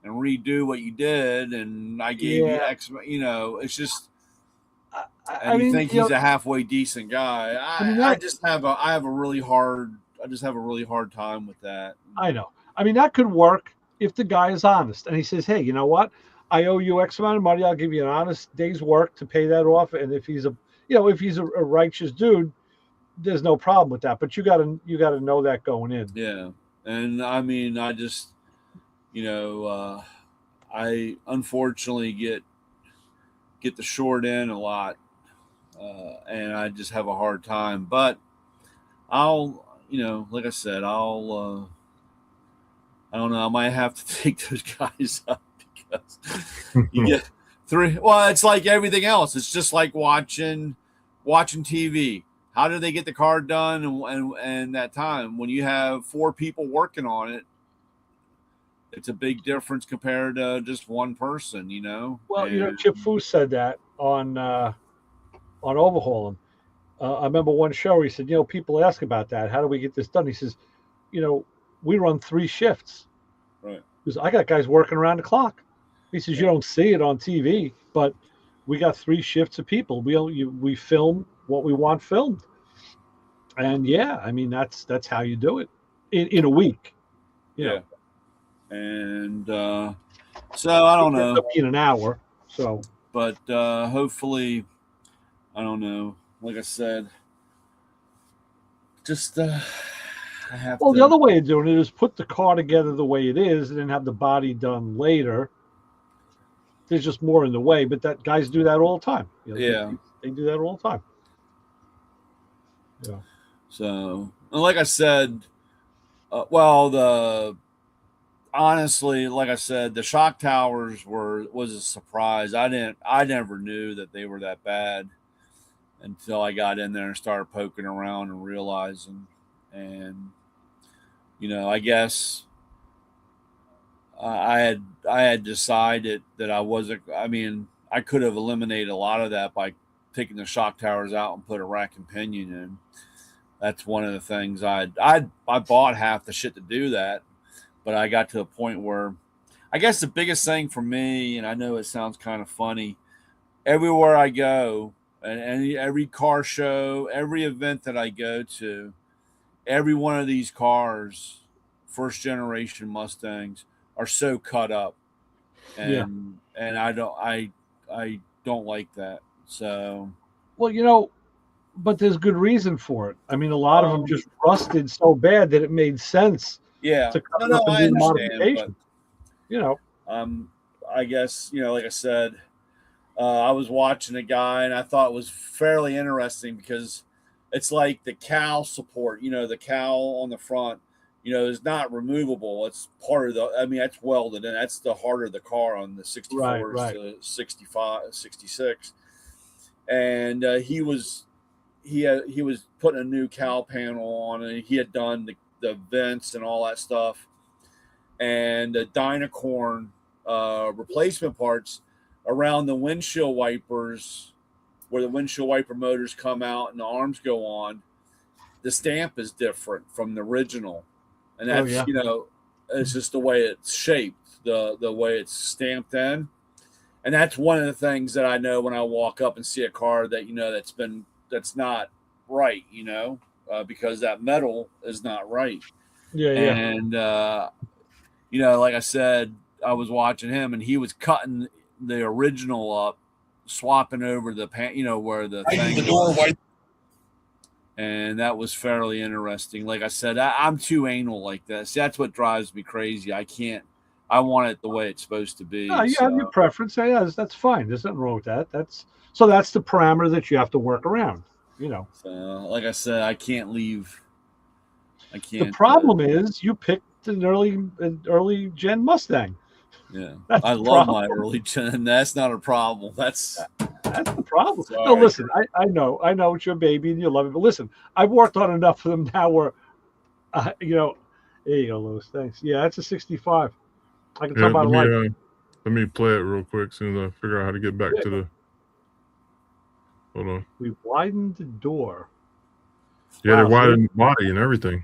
and redo what you did, and I gave you X. It's just. And you think he's a halfway decent guy. I have a really hard time with that. I know. I mean, that could work if the guy is honest and he says, hey, you know what? I owe you X amount of money. I'll give you an honest day's work to pay that off. And if he's a righteous dude, there's no problem with that. But you gotta know that going in. Yeah. And I mean, I just, I unfortunately get the short end a lot. And I just have a hard time, but I'll, like I said, I don't know. I might have to take those guys up because you get three. Well, it's like everything else. It's just like watching TV. How do they get the car done? And that time when you have 4 people working on it, it's a big difference compared to just one person, Well, Chip Fu said that on Overhauling. I remember one show he said, people ask about that. How do we get this done? He says, we run 3 shifts. Right. Because I got guys working around the clock. He says, you don't see it on TV, but we got 3 shifts of people. We film what we want filmed. And I mean, that's how you do it in a week. Yeah. And so I don't know. In an hour. So, but hopefully, I don't know. Like I said, just I have. Well, the other way of doing it is put the car together the way it is, and then have the body done later. There's just more in the way, but that guys do that all the time. They do that all the time. Yeah. So, like I said, honestly, like I said, the shock towers was a surprise. I never knew that they were that bad until I got in there and started poking around and realizing. And I guess I had decided that I wasn't. I mean, I could have eliminated a lot of that by taking the shock towers out and put a rack and pinion in. That's one of the things I bought half the shit to do that. But I got to a point where I guess the biggest thing for me, and I know it sounds kind of funny, everywhere I go and every car show, every event that I go to, every one of these cars, first generation Mustangs, are so cut up. And I don't like that. So, well, but there's good reason for it. I mean, a lot of them just rusted so bad that it made sense. Yeah, to cut up and do modifications. I guess like I said, I was watching a guy and I thought it was fairly interesting because it's like the cowl support. The cowl on the front, is not removable. It's part of the. I mean, that's welded in. That's the heart of the car on the 64s to 65, 66, and he was putting a new cowl panel on, and he had done the vents and all that stuff, and the Dynacorn replacement parts around the windshield wipers, where the windshield wiper motors come out and the arms go on. The stamp is different from the original, and that's it's just the way it's shaped, the way it's stamped in, and that's one of the things that I know when I walk up and see a car that that's not right, because that metal is not right. And like I said, I was watching him and he was cutting the original up, swapping over the where the thing. and that was fairly interesting. Like I said, I'm too anal like that. See, that's what drives me crazy. I can't. I want it the way it's supposed to be. No, you have your preference. Yeah, that's fine. There's nothing wrong with that. That's the parameter that you have to work around. You know. So, like I said, I can't leave. I can't. The problem is you picked an early gen Mustang. Yeah, That's I the love problem. my early gen. That's not a problem. That's the problem. Sorry. No, listen, I know it's your baby and you love it, but listen, I've worked on enough of them now where, you know, there you go, Lewis. Thanks. Yeah, that's a 65. I can tell by the light. Let me play it real quick as soon as I figure out how to get back to the. Hold on. We widened the door. Yeah, they Wow, widened the body and everything.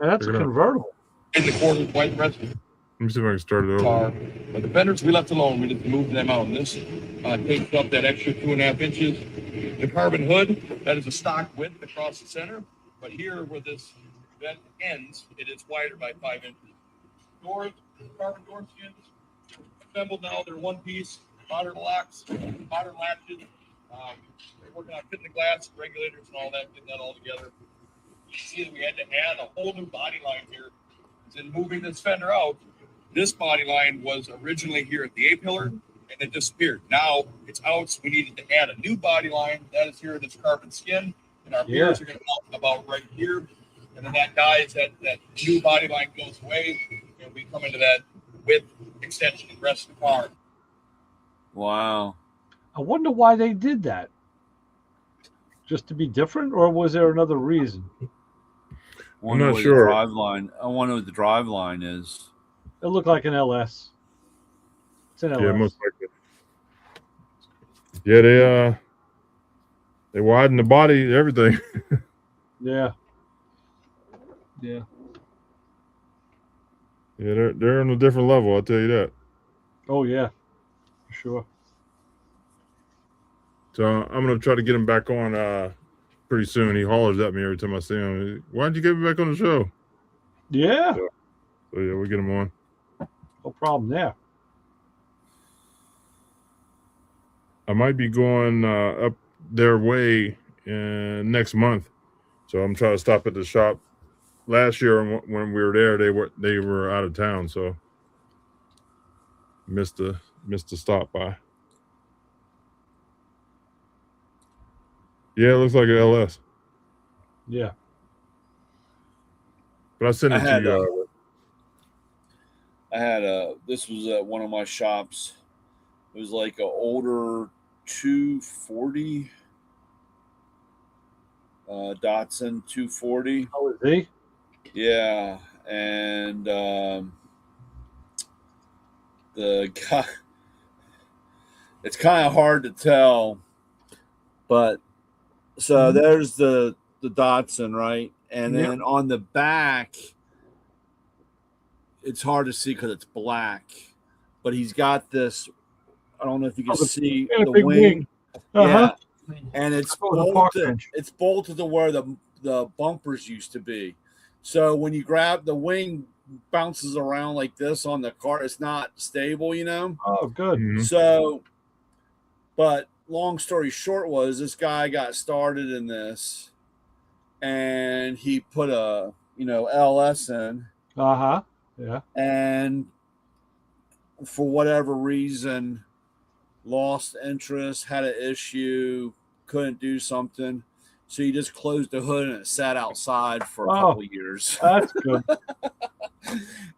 And that's a Check it out. convertible. In the quarters, white rest Let me see if I can start it over. car. But the fenders we left alone. We just moved them out. And this takes up that extra 2.5 inches. The carbon hood, that is a stock width across the center. But here where this vent ends, it is wider by 5 inches. Doors, carbon door skins, assembled now. They're one piece. Modern locks, modern latches. We're working on fitting the glass, regulators, and all that, getting that all together. You see that we had to add a whole new body line here. In moving this fender out, this body line was originally here at the A-pillar, and it disappeared. Now it's out, so we needed to add a new body line. That is here in this carbon skin, and our mirrors are going to come about right here. And then that dies, that new body line goes away, and we come into that width extension and rest of the car. wow. I wonder why they did that. Just to be different, or was there another reason? I'm not sure. I wonder what the drive line is. It looked like an LS. It's an LS. Yeah, most likely. Yeah, they widened the body, everything. Yeah. Yeah. Yeah, they're on a different level. I'll tell you that. Oh yeah. For sure. So I'm gonna try to get him back on pretty soon. He hollers at me every time I see him. Why don't you get me back on the show? Yeah. So yeah, we'll get him on. No problem there. I might be going up their way next month, so I'm trying to stop at the shop. Last year when we were there, they were out of town, so missed the stop by. Yeah, it looks like an LS, Yeah. but I sent it to you. This was at one of my shops. It was like an older 240 Datsun 240. How is he? Yeah, and the guy. It's kind of hard to tell, but so there's the Datsun, right? And then on the back, it's hard to see because it's black, but he's got this. I don't know if you can see the big wing. Uh-huh. Yeah, and it's Oh, the park bolted. bench. It's bolted to where the bumpers used to be. So when you grab the wing, bounces around like this on the car. It's not stable, you know. Oh, good. Mhm. So, but long story short was this guy got started in this, and he put a LS in. Uh-huh. Yeah. And for whatever reason lost interest, had an issue, couldn't do something, so he just closed the hood and it sat outside for a couple of years. That's good.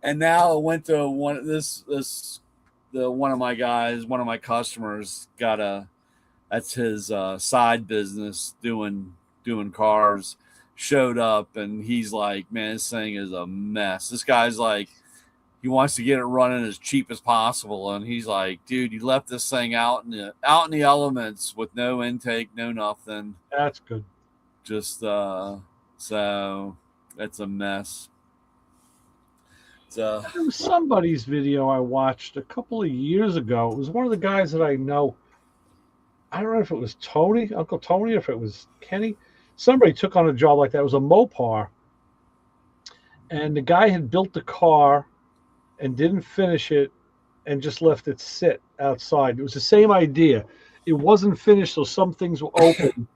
And now it went to one of my guys, one of my customers that's his side business doing cars, showed up, and he's like, man, this thing is a mess. This guy's like, he wants to get it running as cheap as possible, and he's like, dude, you left this thing out in the elements with no intake, no nothing. That's good. Just so it's a mess. There was somebody's video I watched a couple of years ago. It was one of the guys that I know. I don't know if it was Tony, Uncle Tony, or if it was Kenny. Somebody took on a job like that. It was a Mopar. And the guy had built the car and didn't finish it and just left it sit outside. It was the same idea. It wasn't finished, so some things were open.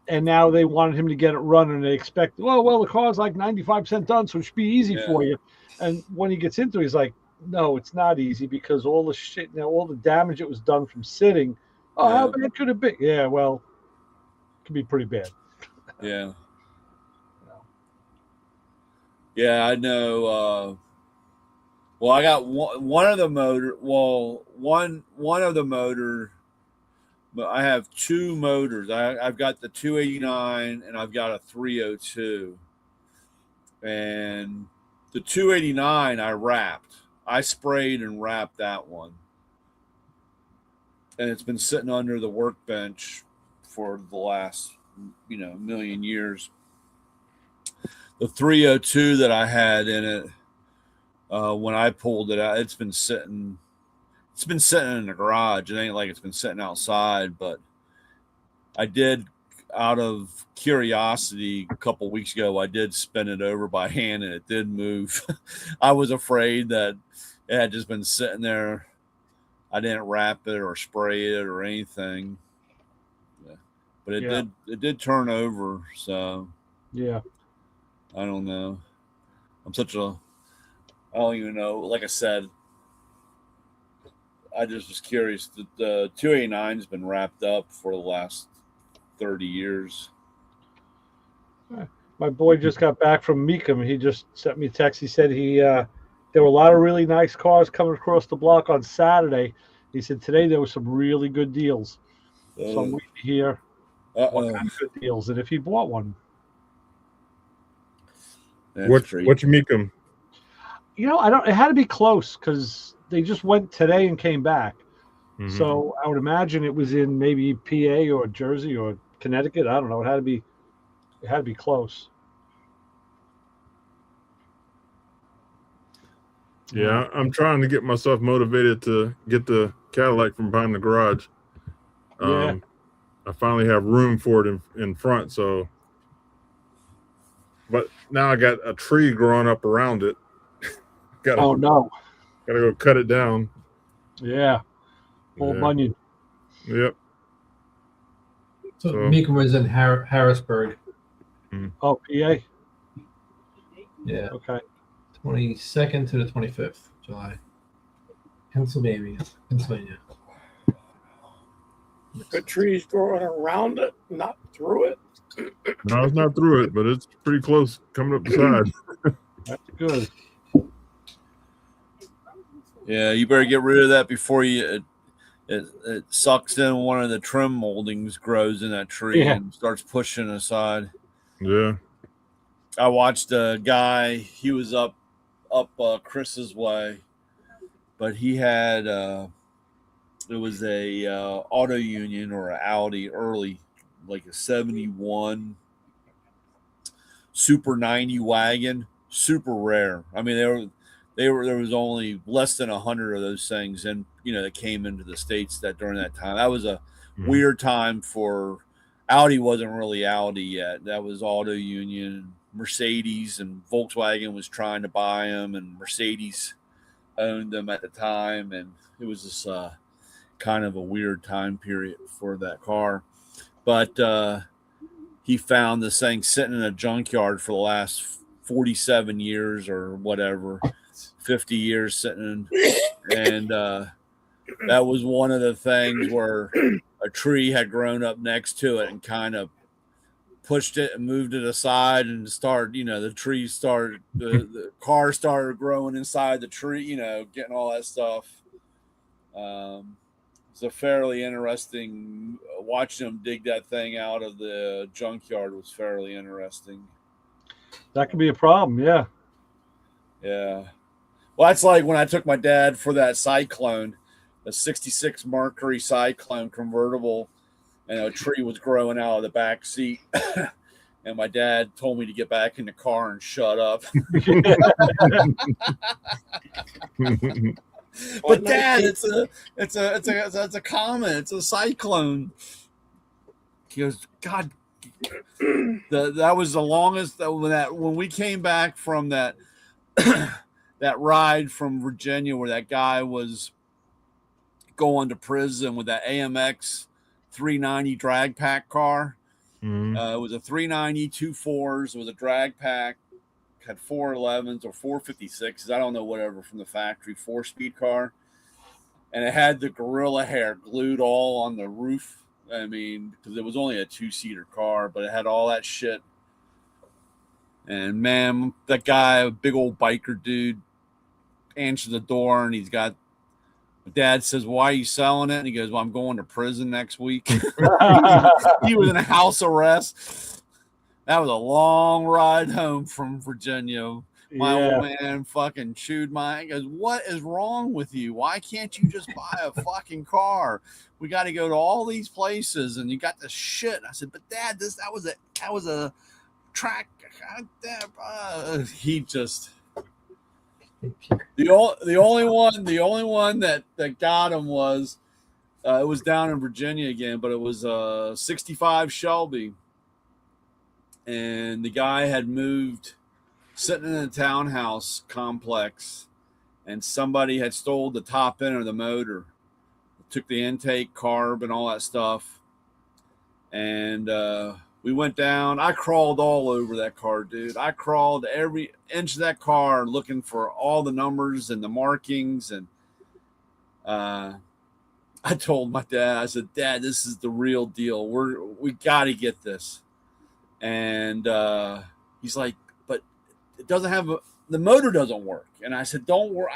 and now they wanted him to get it running. They expect, well, the car's like 95% done, so it should be easy Yeah. for you. And when he gets into it, he's like, no, it's not easy because all the shit, all the damage that was done from sitting. Oh, how bad could it be? Yeah, well, it could be pretty bad. Yeah. Yeah, I know. Well, I got one of the motor. Well, one of the motor. But I have two motors. I've got the 289 and I've got a 302. And the 289 I wrapped. I sprayed and wrapped that one. And it's been sitting under the workbench for the last, million years. The 302 that I had in it, when I pulled it out, it's been sitting in the garage. It ain't like it's been sitting outside, but I did, out of curiosity, a couple weeks ago, I did spin it over by hand and it did move. I was afraid that it had just been sitting there. I didn't wrap it or spray it or anything. Yeah. But it did turn over. So yeah, I don't know. I don't even know. Like I said, I just was curious. The 289 has been wrapped up for the last 30 years. my boy just got back from Meekum. He just sent me a text. He said there were a lot of really nice cars coming across the block on Saturday. He said today there were some really good deals. So I'm waiting to hear what kind of good deals and if he bought one. What you meet them? It had to be close because they just went today and came back. Mm-hmm. So I would imagine it was in maybe PA or Jersey or Connecticut. I don't know. It had to be close. Yeah, I'm trying to get myself motivated to get the Cadillac from behind the garage. Yeah. I finally have room for it in front. So, but now I got a tree growing up around it. Oh no! Gotta go cut it down. Yeah. Old Bunyan. Yep. So Meekum was in Harrisburg. Oh, PA. Yeah. Okay. 22nd to the 25th July. Pennsylvania. The trees growing around it, not through it. No, it's not through it, but it's pretty close coming up the side. That's good. Yeah, you better get rid of that before it sucks in one of the trim moldings, grows in that tree and starts pushing aside. Yeah. I watched a guy, he was up Chris's way, but he had it was a Auto Union or an Audi early, like a 71 Super 90 wagon, super rare. I mean, there was only less than 100 of those things, and that came into the States during that time. That was a weird time for Audi. Wasn't really Audi yet. That was Auto Union. Mercedes and Volkswagen was trying to buy them, and Mercedes owned them at the time, and it was just kind of a weird time period for that car. But he found this thing sitting in a junkyard for the last 47 years or whatever, 50 years sitting in, and that was one of the things where a tree had grown up next to it and kind of pushed it and moved it aside and started, the car started growing inside the tree, getting all that stuff. It's a fairly interesting, watching them dig that thing out of the junkyard was fairly interesting. That could be a problem. Yeah. Yeah. Well, that's like when I took my dad for that Cyclone, the 66 Mercury Cyclone convertible, and a tree was growing out of the back seat. And my dad told me to get back in the car and shut up. But Dad, it's a comet. It's a cyclone. He goes, God, that was the longest when we came back from that that ride from Virginia where that guy was going to prison with that AMX 390 drag pack car. Mhm. It was a 390, 2.4s. It was a drag pack. Had 411s or 456s. I don't know, whatever, from the factory, 4-speed car. And it had the gorilla hair glued all on the roof. I mean, because it was only a 2-seater car, but it had all that shit. And man, that guy, a big old biker dude, answers the door, and he's got. Dad says, "Why are you selling it?" And he goes, "Well, I'm going to prison next week." He was in a house arrest. That was a long ride home from Virginia. My old man fucking chewed my. He goes, "What is wrong with you? Why can't you just buy a fucking car? We got to go to all these places, and you got this shit." I said, "But Dad, that was a track." He just. The only one that got him was it was down in Virginia again, but it was a 65 Shelby, and the guy had moved, sitting in a townhouse complex, and somebody had stole the top end of the motor, took the intake, carb, and all that stuff, and we went down. I crawled all over that car, dude. I crawled every inch of that car looking for all the numbers and the markings. And I told my dad, I said, "Dad, this is the real deal. We got to get this." And he's like, "But it doesn't have the motor doesn't work." And I said, "Don't worry."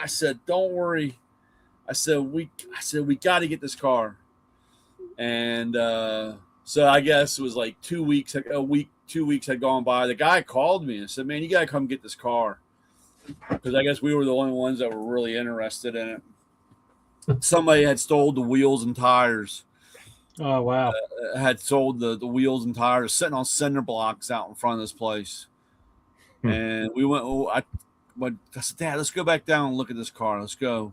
"Don't worry." I said, we got to get this car. And so I guess it was like 2 weeks had gone by. The guy called me and said, "Man, you got to come get this car." Because I guess we were the only ones that were really interested in it. Somebody had stole the wheels and tires. Oh, wow. Had sold the wheels and tires sitting on cinder blocks out in front of this place. And we went, I said, "Dad, let's go back down and look at this car. Let's go."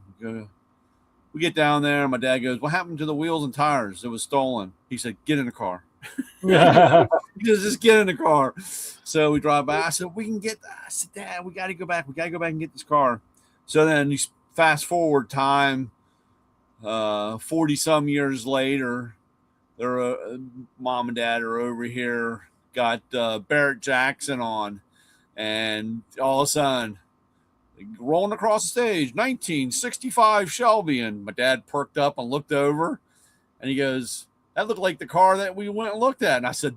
We get down there, and my dad goes, "What happened to the wheels and tires? It was stolen." He said, "Get in the car." He goes, "Just get in the car." So we drive by. I said, I said, "Dad, we got to go back. We got to go back and get this car." So then you fast forward time, 40 some years later, mom and dad are over here, got Barrett Jackson on, and all of a sudden, rolling across the stage, 1965 Shelby. And my dad perked up and looked over, and he goes, "That looked like the car that we went and looked at." And I said,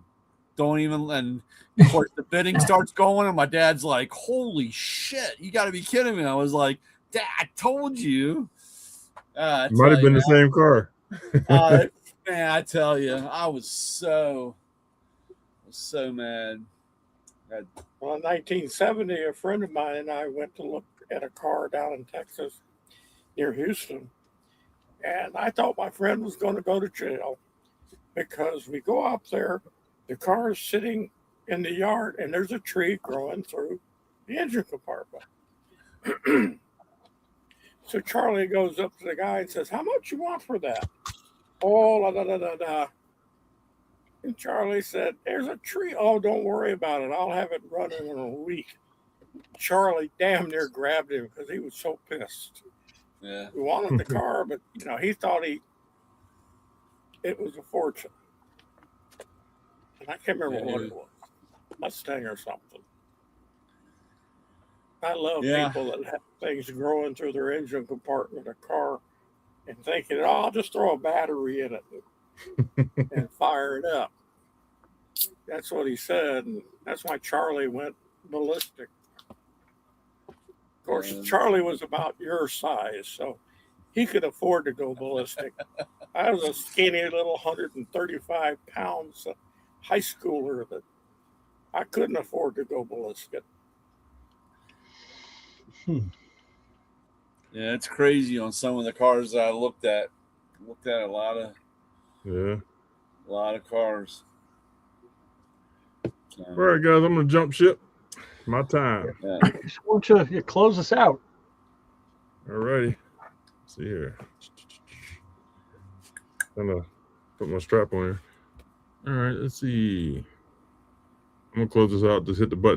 "Don't even." And of course, the bidding starts going, and my dad's like, "Holy shit, you got to be kidding me." I was like, "Dad, I told you." Might have been the same car. Man, I tell you, I was so mad. Well, in 1970, a friend of mine and I went to look at a car down in Texas near Houston. And I thought my friend was going to go to jail because we go up there, the car is sitting in the yard, and there's a tree growing through the engine compartment. So Charlie goes up to the guy and says, "How much you want for that?" "Oh, la, da, da, da, da." And Charlie said, "There's a tree." "Oh, don't worry about it. I'll have it running in a week." Charlie damn near grabbed him because he was so pissed. Yeah. He wanted the car, but he thought it was a fortune. And I can't remember what it was. Mustang or something. I love people that have things growing through their engine compartment of a car and thinking, "Oh, I'll just throw a battery in it and fire it up." That's what he said, and that's why Charlie went ballistic. Of course, Charlie was about your size, so he could afford to go ballistic. I was a skinny little 135 pounds high schooler that I couldn't afford to go ballistic. Yeah, it's crazy on some of the cars that I looked at. A lot of cars. So, all right, guys, I'm gonna jump ship. My time. Why don't you close us out? All righty. See here. I'm gonna put my strap on here. All right, let's see. I'm gonna close this out. Just hit the button.